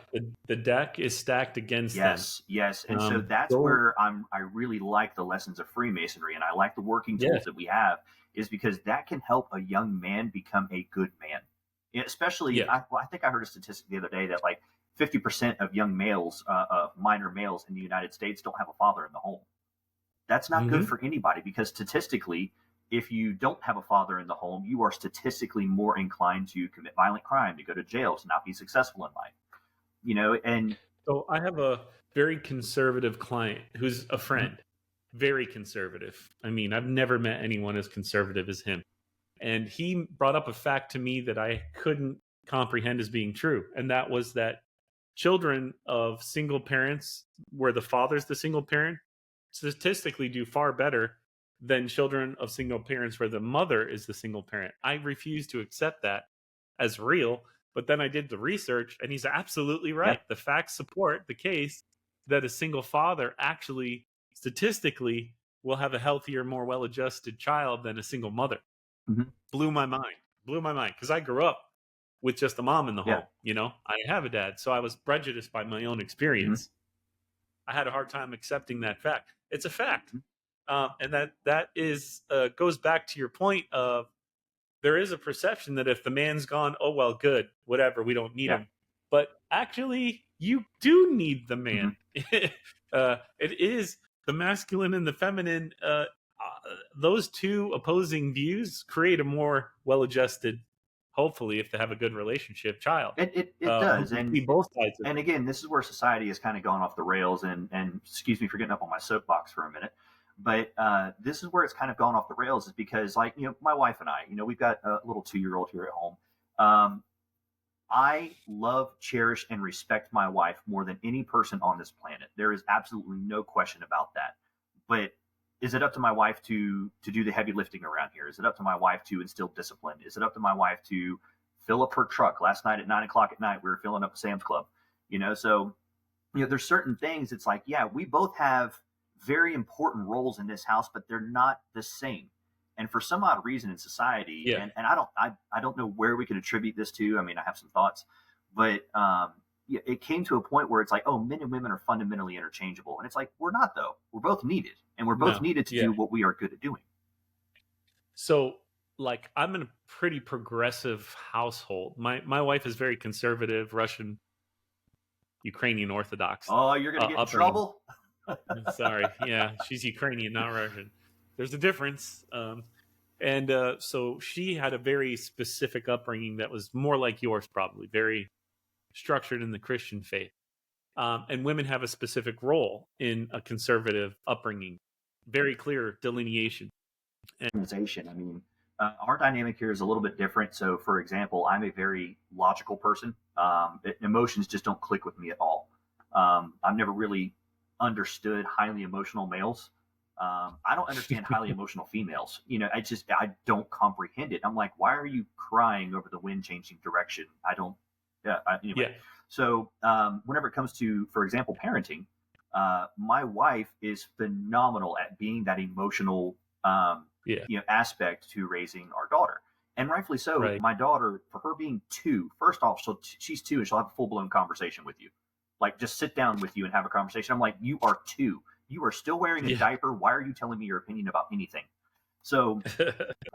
the deck is stacked against them. Yes. And so that's where I really like the lessons of Freemasonry, and I like the working tools that we have, is because that can help a young man become a good man. Especially, I think I heard a statistic the other day that like 50% of young males, minor males in the United States, don't have a father in the home. That's not good for anybody, because statistically, if you don't have a father in the home, you are statistically more inclined to commit violent crime, to go to jail, to not be successful in life. And so I have a very conservative client who's a friend, very conservative. I mean, I've never met anyone as conservative as him. And he brought up a fact to me that I couldn't comprehend as being true. And that was that children of single parents, where the father's the single parent, statistically do far better than children of single parents where the mother is the single parent. I refuse to accept that as real, but then I did the research and he's absolutely right. Yep. The facts support the case that a single father actually statistically will have a healthier, more well-adjusted child than a single mother. Blew my mind because I grew up with just a mom in the home. I have a dad, so I was prejudiced by my own experience. I had a hard time accepting that fact. It's a fact. And that is goes back to your point of, there is a perception that if the man's gone, oh, well, good, whatever, we don't need him. But actually, you do need the man. It is the masculine and the feminine. Those two opposing views create a more well-adjusted, hopefully, if they have a good relationship, child. It does. And both sides. And again, this is where society has kind of gone off the rails. And excuse me for getting up on my soapbox for a minute. But this is where it's kind of gone off the rails, is because, like, my wife and I, we've got a little 2-year-old here at home. I love, cherish, and respect my wife more than any person on this planet. There is absolutely no question about that. But is it up to my wife to do the heavy lifting around here? Is it up to my wife to instill discipline? Is it up to my wife to fill up her truck? Last night at 9:00 at night, we were filling up a Sam's Club. So there's certain things. It's like, we both have very important roles in this house, but they're not the same. And for some odd reason in society, and I don't know where we could attribute this to. I mean, I have some thoughts, but it came to a point where it's like, oh, men and women are fundamentally interchangeable. And it's like, we're not, though. We're both needed, and we're both needed to do what we are good at doing. So, like, I'm in a pretty progressive household. My wife is very conservative, Russian, Ukrainian Orthodox. Oh, you're going to get in trouble? Sorry. Yeah, she's Ukrainian, not Russian. There's a difference. So she had a very specific upbringing that was more like yours, probably, very structured in the Christian faith. And women have a specific role in a conservative upbringing, very clear delineation. I mean, our dynamic here is a little bit different. So, for example, I'm a very logical person. Emotions just don't click with me at all. I've never really understood highly emotional males. I don't understand highly emotional females. You know, I don't comprehend it. I'm like, why are you crying over the wind changing direction? I don't. Anyway. Yeah. So, whenever it comes to, for example, parenting, my wife is phenomenal at being that emotional aspect to raising our daughter, and rightfully so. Right. My daughter, for her being 2, first off, she's 2 and she'll have a full blown conversation with you, like just sit down with you and have a conversation. I'm like, you are 2, you are still wearing a diaper. Why are you telling me your opinion about anything? So,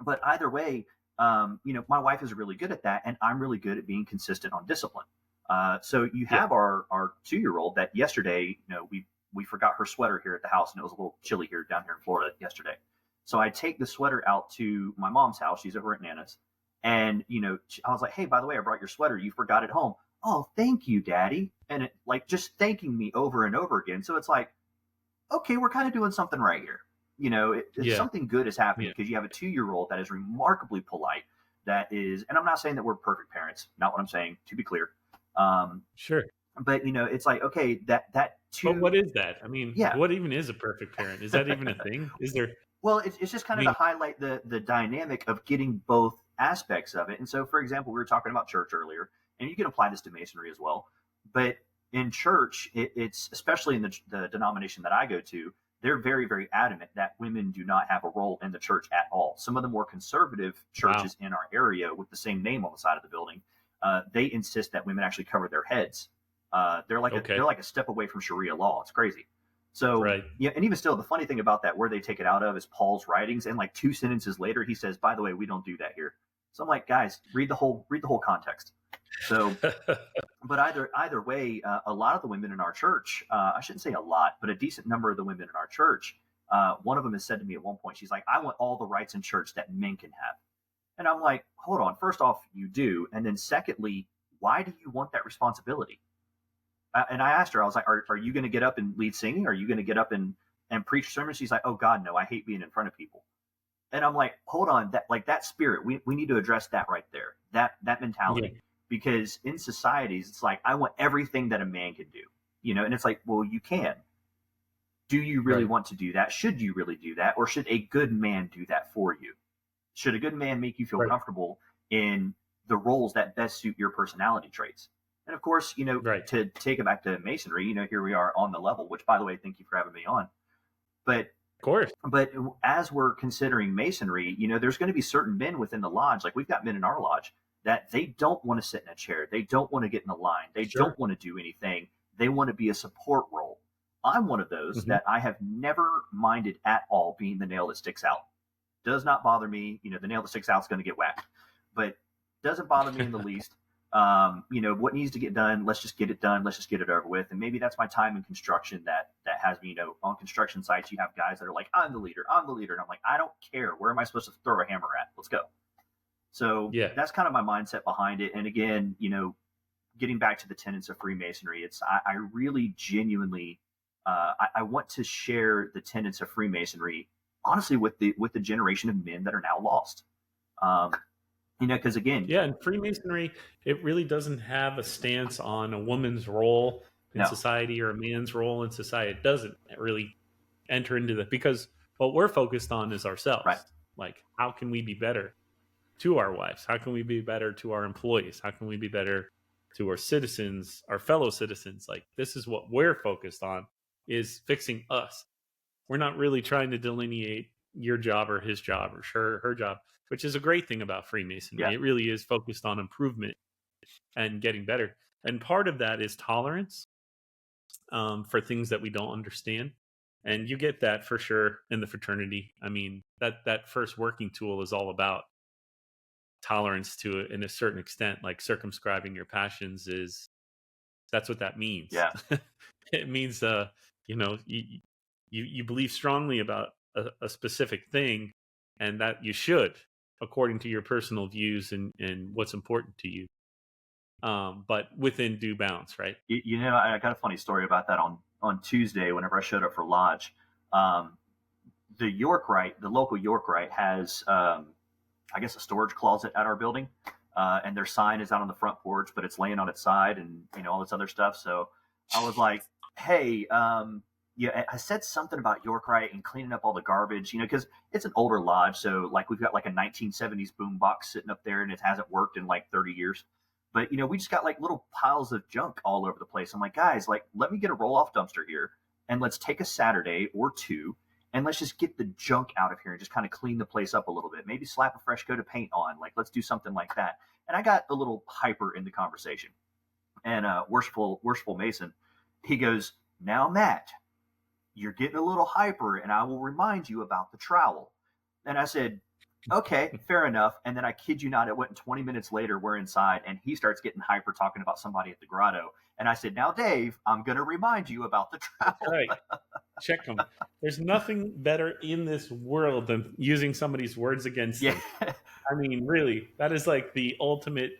but either way, my wife is really good at that, and I'm really good at being consistent on discipline. So you have our 2-year-old that yesterday, we forgot her sweater here at the house, and it was a little chilly here down here in Florida yesterday. So I take the sweater out to my mom's house. She's over at Nana's. And, I was like, hey, by the way, I brought your sweater. You forgot it home. Oh, thank you, Daddy. And it, like, just thanking me over and over again. So it's like, okay, we're kind of doing something right here. Something good is happening because you have a 2-year-old that is remarkably polite. That is, and I'm not saying that we're perfect parents. Not what I'm saying, to be clear. Sure. But, it's like, okay, that 2. But what is that? I mean, what even is a perfect parent? Is that even a thing? Is there... Well, it's just kind of to highlight the dynamic of getting both aspects of it. And so, for example, we were talking about church earlier, and you can apply this to Masonry as well. But in church, it's especially in the denomination that I go to, they're very, very adamant that women do not have a role in the church at all. Some of the more conservative churches in our area with the same name on the side of the building, they insist that women actually cover their heads. They're like a step away from Sharia law. It's crazy. So, and even still, the funny thing about that, where they take it out of, is Paul's writings. And like 2 sentences later, he says, by the way, we don't do that here. So I'm like, guys, read the whole context. So, but either way, a lot of the women in our church, I shouldn't say a lot, but a decent number of the women in our church, one of them has said to me at one point, she's like, I want all the rights in church that men can have. And I'm like, hold on. First off, you do. And then secondly, why do you want that responsibility? And I asked her, I was like, are you going to get up and lead singing? Are you going to get up and preach sermons? She's like, oh God, no, I hate being in front of people. And I'm like, hold on, that spirit, we need to address that right there. That mentality, because in societies, it's like, I want everything that a man can do, and it's like, well, you can. Do you really want to do that? Should you really do that? Or should a good man do that for you? Should a good man make you feel comfortable in the roles that best suit your personality traits? And of course, to take it back to Masonry, here we are on the level, which, by the way, thank you for having me on. But of course, but as we're considering Masonry, there's going to be certain men within the lodge. Like, we've got men in our lodge that they don't want to sit in a chair. They don't want to get in a line. They don't want to do anything. They want to be a support role. I'm one of those that I have never minded at all being the nail that sticks out. Does not bother me. The nail that sticks out is going to get whacked, but doesn't bother me in the least. What needs to get done, let's just get it done. Let's just get it over with. And maybe that's my time in construction that has me, on construction sites, you have guys that are like, I'm the leader. And I'm like, I don't care. Where am I supposed to throw a hammer at? Let's go. So that's kind of my mindset behind it. And again, getting back to the tenets of Freemasonry, I really genuinely, I want to share the tenets of Freemasonry, honestly, with the generation of men that are now lost. Because again, in Freemasonry, it really doesn't have a stance on a woman's role in society or a man's role in society. It doesn't really enter into that, because what we're focused on is ourselves. Right. Like, how can we be better to our wives? How can we be better to our employees? How can we be better to our citizens, our fellow citizens? Like, this is what we're focused on, is fixing us. We're not really trying to delineate your job or his job or her job, which is a great thing about Freemasonry. Yeah. It really is focused on improvement and getting better. And part of that is tolerance for things that we don't understand. And you get that for sure in the fraternity. I mean, that first working tool is all about tolerance to it in a certain extent, like circumscribing your passions that's what that means. Yeah. It means, you believe strongly about a specific thing, and that you should, according to your personal views and what's important to you. But within due bounds, right? I got a funny story about that on Tuesday. Whenever I showed up for lodge, the local York Rite has, I guess, a storage closet at our building, and their sign is out on the front porch, but it's laying on its side, and all this other stuff. So I was like, hey, I said something about York Rite and cleaning up all the garbage, because it's an older lodge. So like we've got like a 1970s boom box sitting up there, and it hasn't worked in like 30 years. But, we just got like little piles of junk all over the place. I'm like, guys, like, let me get a roll-off dumpster here, and let's take a Saturday or two, and let's just get the junk out of here and just kind of clean the place up a little bit. Maybe slap a fresh coat of paint on. Like, let's do something like that. And I got a little hyper in the conversation. And Worshipful Mason, he goes, now, Matt, you're getting a little hyper, and I will remind you about the trowel. And I said, okay, fair enough. And then I kid you not, it went 20 minutes later, we're inside, and he starts getting hyper talking about somebody at the grotto. And I said, now, Dave, I'm going to remind you about the trowel. Right. Check them. There's nothing better in this world than using somebody's words against them. I mean, really, that is like the ultimate.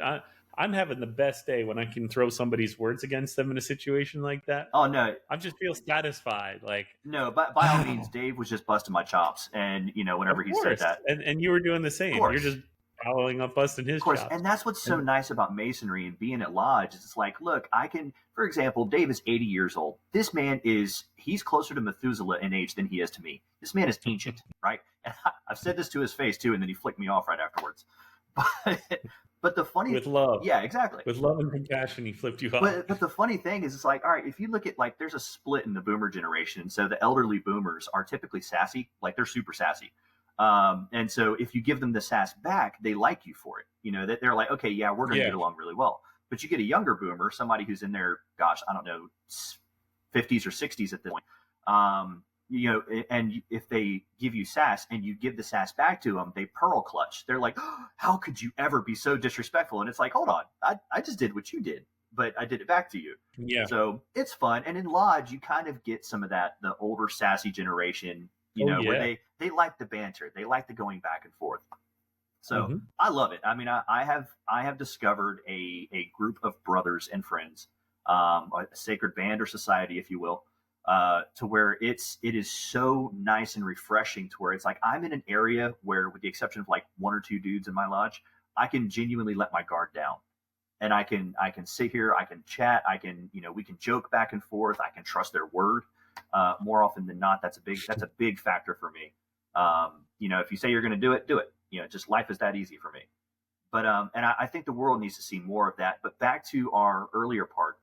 I'm having the best day when I can throw somebody's words against them in a situation like that. Oh, no. I just feel satisfied. Like, no, but by all means, Dave was just busting my chops. And, whenever he said that. And you were doing the same. You're just following up busting his chops. And that's what's so nice about Masonry and being at lodge. It's like, look, I can, for example, Dave is 80 years old. This man he's closer to Methuselah in age than he is to me. This man is ancient, right? And I've said this to his face too, and then he flicked me off right afterwards. But the funny, with love, yeah, exactly, with love and compassion, he flipped you off. But the funny thing is, it's like, all right, if you look at like, there's a split in the boomer generation. So the elderly boomers are typically sassy, like they're super sassy, and so if you give them the sass back, they like you for it. That they're like, okay, yeah, we're going to get along really well. But you get a younger boomer, somebody who's in their, gosh, I don't know, 50s or 60s at this point. And if they give you sass and you give the sass back to them, they pearl clutch. They're like, oh, how could you ever be so disrespectful? And it's like, hold on, I just did what you did, but I did it back to you. Yeah. So it's fun. And in lodge, you kind of get some of that, the older sassy generation, where they like the banter. They like the going back and forth. So I love it. I mean, I have discovered a group of brothers and friends, a sacred band or society, if you will, to where it is so nice and refreshing to where it's like I'm in an area where, with the exception of like one or two dudes in my lodge, I can genuinely let my guard down, and I can sit here, I can chat, we can joke back and forth, I can trust their word. More often than not, that's a big factor for me. If you say you're going to do it, do it. Just life is that easy for me. But and I think the world needs to see more of that. But back to our earlier part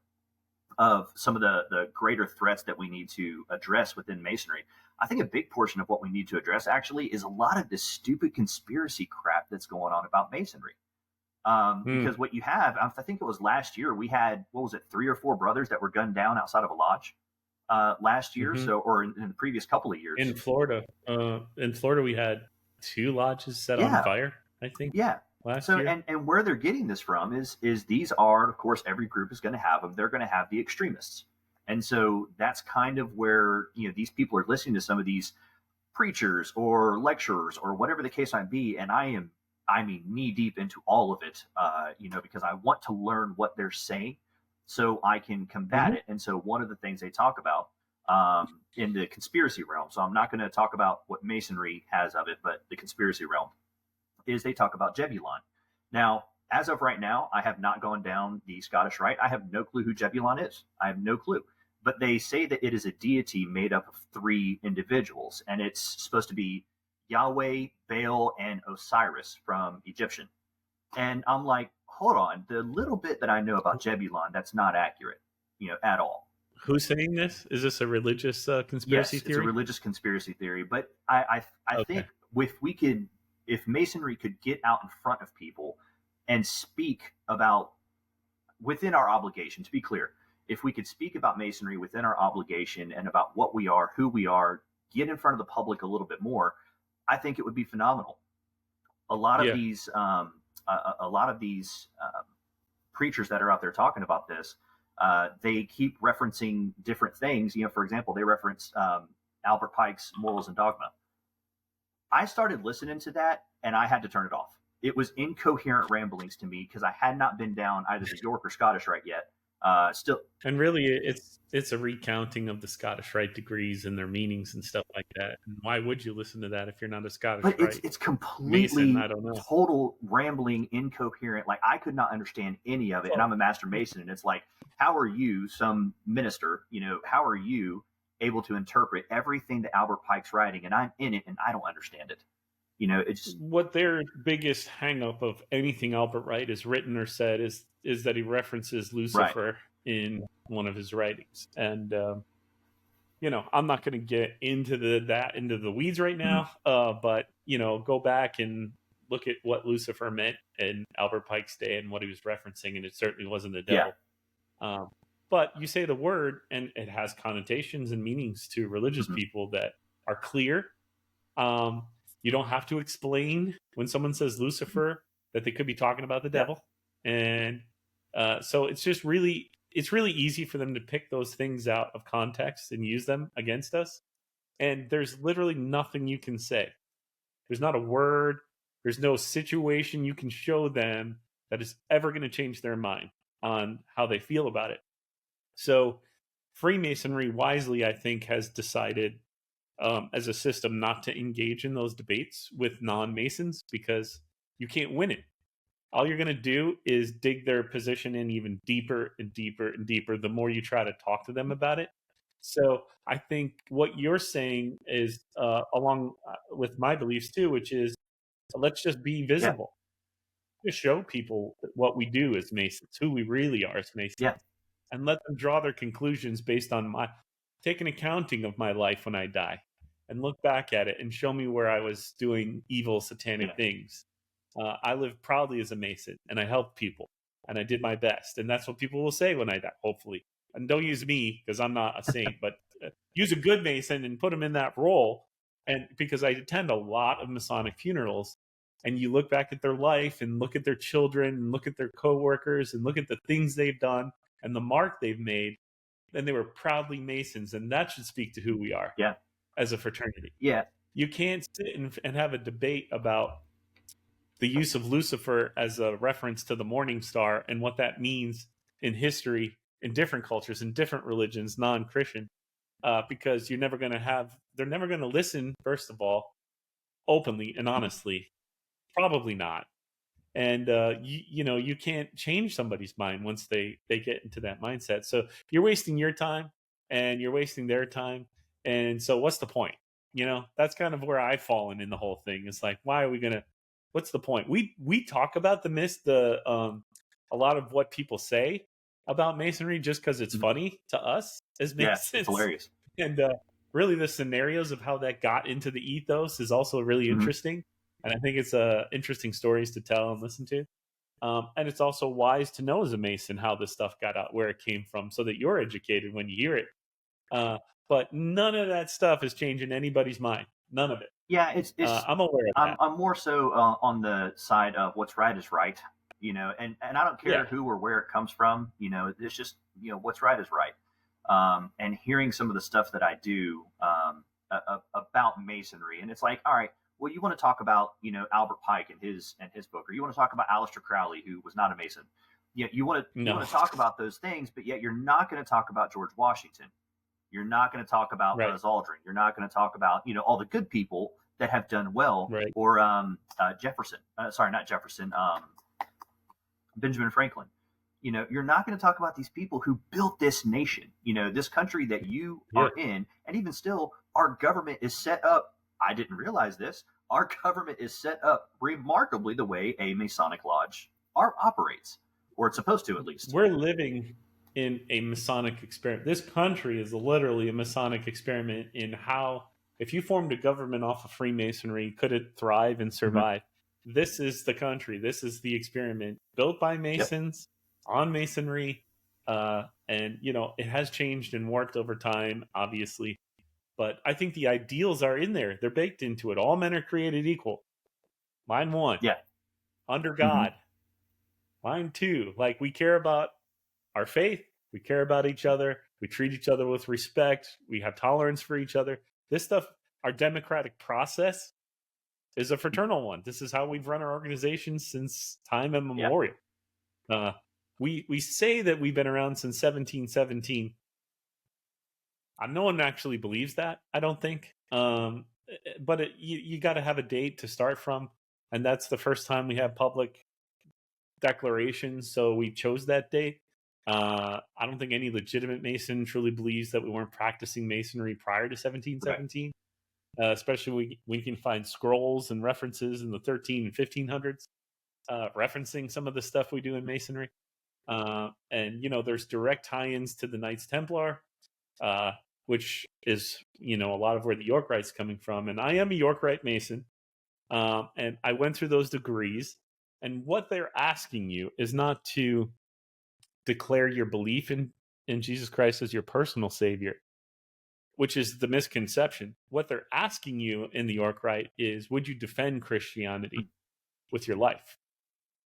of some of the greater threats that we need to address within Masonry. I think a big portion of what we need to address actually is a lot of this stupid conspiracy crap that's going on about Masonry. Because what you have, I think it was last year, we had, 3 or 4 brothers that were gunned down outside of a lodge last year. So, or in the previous couple of years. In Florida, we had 2 lodges set on fire, I think. Yeah. Last year. And where they're getting this from is these are, of course, every group is going to have them. They're going to have the extremists. And so that's kind of where, these people are listening to some of these preachers or lecturers or whatever the case might be. And I mean, knee deep into all of it, because I want to learn what they're saying so I can combat it. And so one of the things they talk about in the conspiracy realm, so I'm not going to talk about what Masonry has of it, but the conspiracy realm, is they talk about Jebulon. Now, as of right now, I have not gone down the Scottish Rite. I have no clue who Jebulon is. I have no clue. But they say that it is a deity made up of 3 individuals, and it's supposed to be Yahweh, Baal, and Osiris from Egyptian. And I'm like, hold on, the little bit that I know about Jebulon, that's not accurate, at all. Who's saying this? Is this a religious conspiracy Yes, theory? it's a religious conspiracy theory. But I Okay. think if Masonry could get out in front of people and speak about within our obligation, to be clear, if we could speak about Masonry within our obligation and about what we are, who we are, get in front of the public a little bit more, I think it would be phenomenal. A lot of Yeah. these, preachers that are out there talking about this, they keep referencing different things. For example, they reference Albert Pike's Morals and Dogma. I started listening to that and I had to turn it off. It was incoherent ramblings to me because I had not been down either the York or Scottish Rite yet. And really, it's a recounting of the Scottish Rite degrees and their meanings and stuff like that. And why would you listen to that if you're not a Scottish But Rite? it's completely Mason, I don't know. total rambling, incoherent. Like I could not understand any of it, and I'm a Master Mason, and it's like, how are you, some minister? How are you able to interpret everything that Albert Pike's writing, and I'm in it, and I don't understand it? It's just What their biggest hang up of anything Albert Wright has written or said is that he references Lucifer in one of his writings. And I'm not going to get into the weeds right now, but go back and look at what Lucifer meant in Albert Pike's day and what he was referencing, and it certainly wasn't the devil. But you say the word, and it has connotations and meanings to religious people that are clear. You don't have to explain when someone says Lucifer that they could be talking about the devil. And so it's really easy for them to pick those things out of context and use them against us. And there's literally nothing you can say. There's not a word. There's no situation you can show them that is ever going to change their mind on how they feel about it. So Freemasonry wisely, I think, has decided as a system not to engage in those debates with non-Masons because you can't win it. All you're going to do is dig their position in even deeper and deeper and deeper the more you try to talk to them about it. So I think what you're saying is along with my beliefs too, which is let's just be visible. Just show people what we do as Masons, who we really are as Masons, and let them draw their conclusions based on take an accounting of my life when I die and look back at it and show me where I was doing evil satanic things. I live proudly as a Mason and I helped people and I did my best. And that's what people will say when I die, hopefully. And don't use me because I'm not a saint, but use a good Mason and put them in that role. And because I attend a lot of Masonic funerals, and you look back at their life and look at their children and look at their coworkers and look at the things they've done and the mark they've made, then they were proudly Masons. And that should speak to who we are as a fraternity. You can't sit and have a debate about the use of Lucifer as a reference to the morning star and what that means in history in different cultures, in different religions, non-Christian, because they're never going to listen, first of all, openly and honestly. Probably not. And, you can't change somebody's mind once they get into that mindset. So you're wasting your time and you're wasting their time. And so what's the point? That's kind of where I've fallen in the whole thing. It's like, why are we going to, what's the point? We talk about a lot of what people say about Masonry just because it's funny to us as Masons. It's hilarious. And really the scenarios of how that got into the ethos is also really interesting. And I think it's interesting stories to tell and listen to. And it's also wise to know as a Mason how this stuff got out, where it came from, so that you're educated when you hear it. But none of that stuff is changing anybody's mind. None of it. Yeah, it's I'm aware of that. I'm more so on the side of what's right is right, and I don't care who or where it comes from. It's just, what's right is right. And hearing some of the stuff that I do about Masonry, and it's like, all right, well, you want to talk about, Albert Pike and his book, or you want to talk about Aleister Crowley, who was not a Mason. You want to talk about those things, but yet you're not going to talk about George Washington. You're not going to talk about Buzz Aldrin. You're not going to talk about, all the good people that have done well, or Jefferson. Sorry, not Jefferson. Benjamin Franklin. You're not going to talk about these people who built this nation, this country that you are in. And even still, our government is set up. I didn't realize this. Our government is set up remarkably the way a Masonic lodge operates, or it's supposed to, at least. We're living in a Masonic experiment. This country is literally a Masonic experiment in how, if you formed a government off of Freemasonry, could it thrive and survive? This is the country. This is the experiment built by Masons on Masonry. And, you know, it has changed and warped over time, obviously. But I think the ideals are in there. They're baked into it. All men are created equal. Mine one. Yeah. Under God. Mine two. Like, we care about our faith. We care about each other. We treat each other with respect. We have tolerance for each other. This stuff, our democratic process, is a fraternal one. This is how we've run our organization since time immemorial. We say that we've been around since 1717. No one actually believes that, I don't think. But you got to have a date to start from, and that's the first time we have public declarations, so we chose that date. I don't think any legitimate Mason truly believes that we weren't practicing Masonry prior to 1717. Especially we can find scrolls and references in the 13 and 1500s referencing some of the stuff we do in Masonry. And, you know, there's direct tie-ins to the Knights Templar, which is, you know, a lot of where the York Rite's coming from. And I am a York Rite Mason. And I went through those degrees. And what they're asking you is not to declare your belief in Jesus Christ as your personal savior, which is the misconception. What they're asking you in the York Rite is, would you defend Christianity with your life?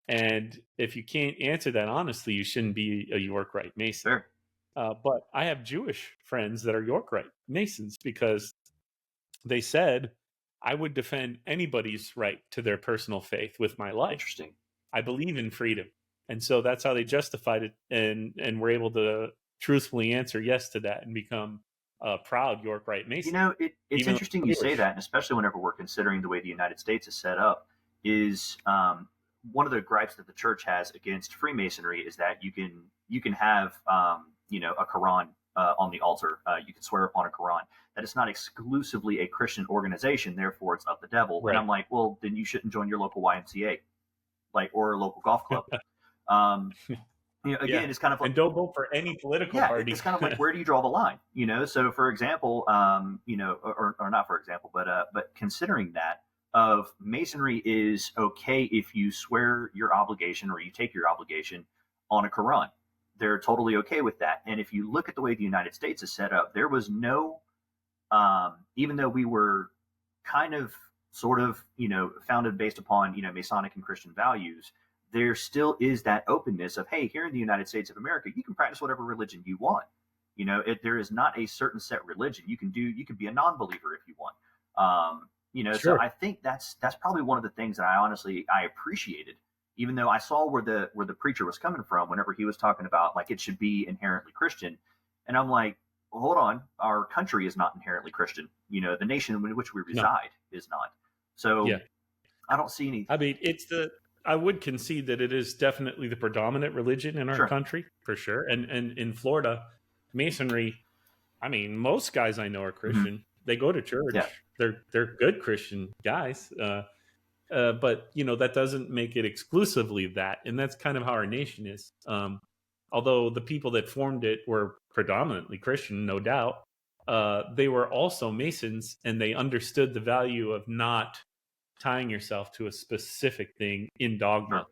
And if you can't answer that honestly, you shouldn't be a York Rite Mason. Sure. But I have Jewish friends that are York Rite Masons because they said, I would defend anybody's right to their personal faith with my life. Interesting. I believe in freedom. And so that's how they justified it and were able to truthfully answer yes to that and become a proud York Rite Mason. You know, it's interesting you say that, and especially whenever we're considering the way the United States is set up, is one of the gripes that the church has against Freemasonry is that you can have you know, a Quran on the altar. You can swear upon a Quran. That it's not exclusively a Christian organization, therefore it's of the devil. Right. And I'm like, well, then you shouldn't join your local YMCA, like, or a local golf club. You know, again, it's kind of like, and don't vote for any political party. It's kind of like, where do you draw the line? You know, so for example, you know, or not for example, but considering that of Masonry is okay if you swear your obligation or you take your obligation on a Quran. They're totally okay with that. And if you look at the way the United States is set up, there was no, even though we were kind of, sort of, you know, founded based upon, you know, Masonic and Christian values, there still is that openness of, hey, here in the United States of America, you can practice whatever religion you want. You know, there is not a certain set religion. You can be a non-believer if you want. You know, Sure. So I think that's probably one of the things that I appreciated, even though I saw where the preacher was coming from whenever he was talking about, like, it should be inherently Christian. And I'm like, well, hold on, our country is not inherently Christian. You know, the nation in which we reside is not. So I don't see any. I mean, I would concede that it is definitely the predominant religion in our country, for sure. And in Florida, Masonry, I mean, most guys I know are Christian. They go to church. Yeah. They're good Christian guys. But, you know, that doesn't make it exclusively that. And that's kind of how our nation is. Although the people that formed it were predominantly Christian, no doubt, they were also Masons, and they understood the value of not tying yourself to a specific thing in dogma.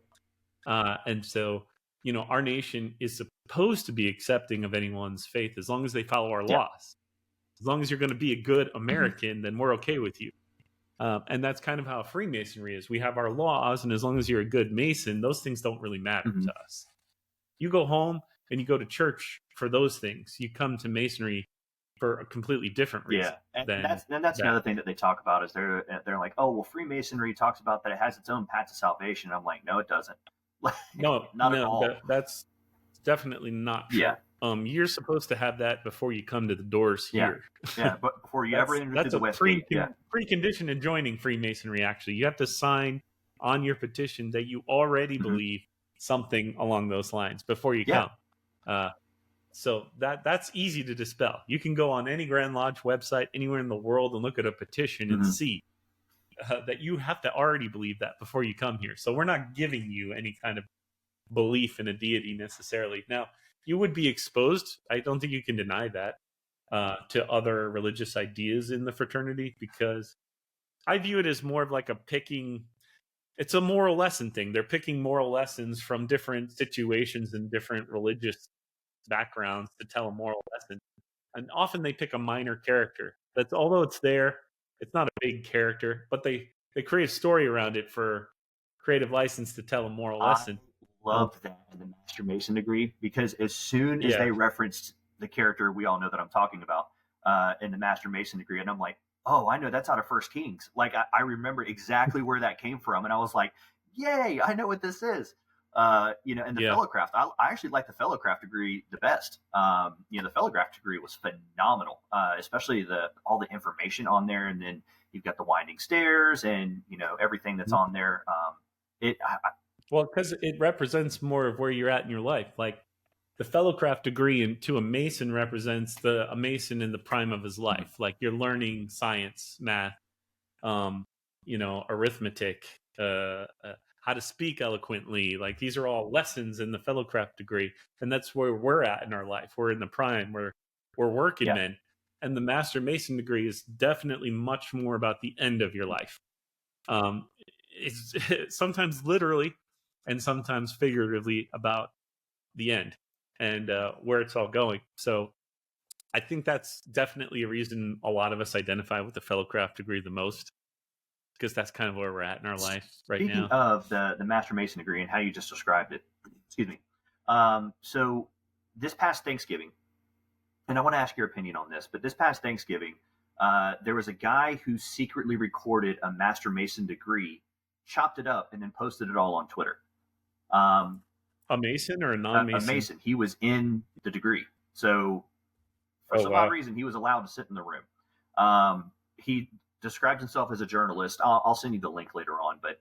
And so, you know, our nation is supposed to be accepting of anyone's faith as long as they follow our laws. As long as you're going to be a good American, then we're okay with you. And that's kind of how Freemasonry is. We have our laws, and as long as you're a good Mason, those things don't really matter to us. You go home and you go to church for those things. You come to Masonry for a completely different reason. Yeah, and that's another thing that they talk about is they're like, oh, well, Freemasonry talks about that it has its own path to salvation. I'm like, no, it doesn't. No, not at all. That's definitely not true. Yeah. You're supposed to have that before you come to the doors here. Yeah, but before you ever enter through the West Gate. Precondition in joining Freemasonry, actually. You have to sign on your petition that you already believe something along those lines before you come. So that's easy to dispel. You can go on any Grand Lodge website anywhere in the world and look at a petition and see that you have to already believe that before you come here. So we're not giving you any kind of belief in a deity necessarily. Now, you would be exposed. I don't think you can deny that to other religious ideas in the fraternity, because I view it as more of like a picking. It's a moral lesson thing. They're picking moral lessons from different situations and different religious backgrounds to tell a moral lesson. And often they pick a minor character. That's, although it's there, it's not a big character, but they create a story around it for creative license to tell a moral lesson. I loved that in the Master Mason degree, because as soon as they referenced the character we all know that I'm talking about in the Master Mason degree, and I'm like, oh, I know that's out of First Kings. Like I remember exactly where that came from, and I was like, yay, I know what this is. And the Fellowcraft, I actually like the Fellowcraft degree the best. The Fellowcraft degree was phenomenal, especially all the information on there, and then you've got the winding stairs and everything that's on there. Well, because it represents more of where you're at in your life. Like the Fellowcraft degree to a Mason represents a Mason in the prime of his life. Like you're learning science, math, arithmetic, how to speak eloquently. Like these are all lessons in the Fellowcraft degree, and that's where we're at in our life. We're in the prime. We're working men, and the Master Mason degree is definitely much more about the end of your life. It's sometimes literally and sometimes figuratively about the end and where it's all going. So I think that's definitely a reason a lot of us identify with the Fellowcraft degree the most, because that's kind of where we're at in our life right now. Speaking of the Master Mason degree and how you just described it, excuse me. So this past Thanksgiving, and I want to ask your opinion on this, but this past Thanksgiving, there was a guy who secretly recorded a Master Mason degree, chopped it up, and then posted it all on Twitter. A Mason or a non-Mason? A Mason. He was in the degree. So for some odd reason, he was allowed to sit in the room. He describes himself as a journalist. I'll send you the link later on, but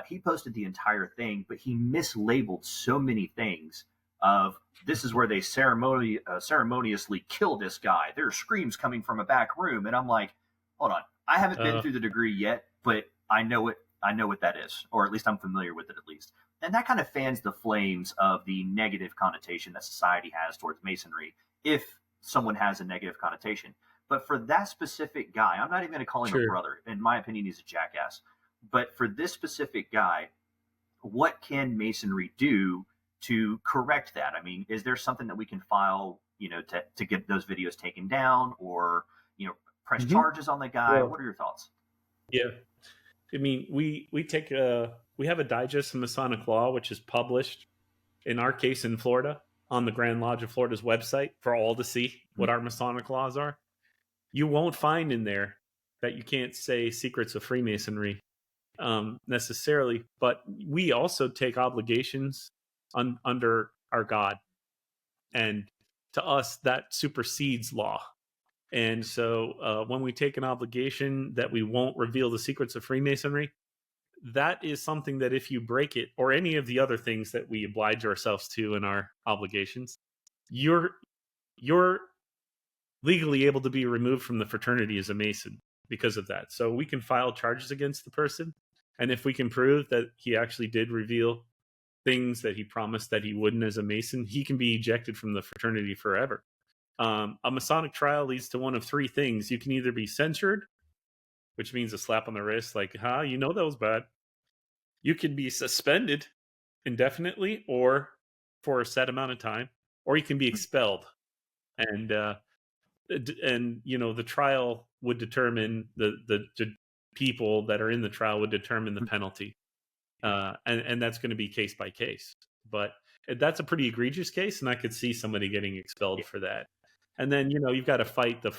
he posted the entire thing, but he mislabeled so many things of this is where they ceremoniously kill this guy. There are screams coming from a back room. And I'm like, hold on. I haven't been through the degree yet, but I know what that is, or at least I'm familiar with it at least. And that kind of fans the flames of the negative connotation that society has towards Masonry, if someone has a negative connotation. But for that specific guy, I'm not even going to call him a brother. In my opinion, he's a jackass. But for this specific guy, what can Masonry do to correct that? I mean, is there something that we can file, to get those videos taken down, or, press charges on the guy? Yeah. What are your thoughts? Yeah. I mean, we have a digest of Masonic law, which is published, in our case in Florida, on the Grand Lodge of Florida's website for all to see what our Masonic laws are. You won't find in there that you can't say secrets of Freemasonry necessarily, but we also take obligations under our God. And to us, that supersedes law. And so when we take an obligation that we won't reveal the secrets of Freemasonry, that is something that if you break it, or any of the other things that we oblige ourselves to in our obligations, you're legally able to be removed from the fraternity as a Mason because of that. So we can file charges against the person. And if we can prove that he actually did reveal things that he promised that he wouldn't as a Mason, he can be ejected from the fraternity forever. A Masonic trial leads to one of three things. You can either be censured, which means a slap on the wrist, like, that was bad. You can be suspended indefinitely or for a set amount of time, or you can be expelled. And the trial would determine the people that are in the trial would determine the penalty. And that's going to be case by case. But that's a pretty egregious case, and I could see somebody getting expelled for that. And then, you've got to fight the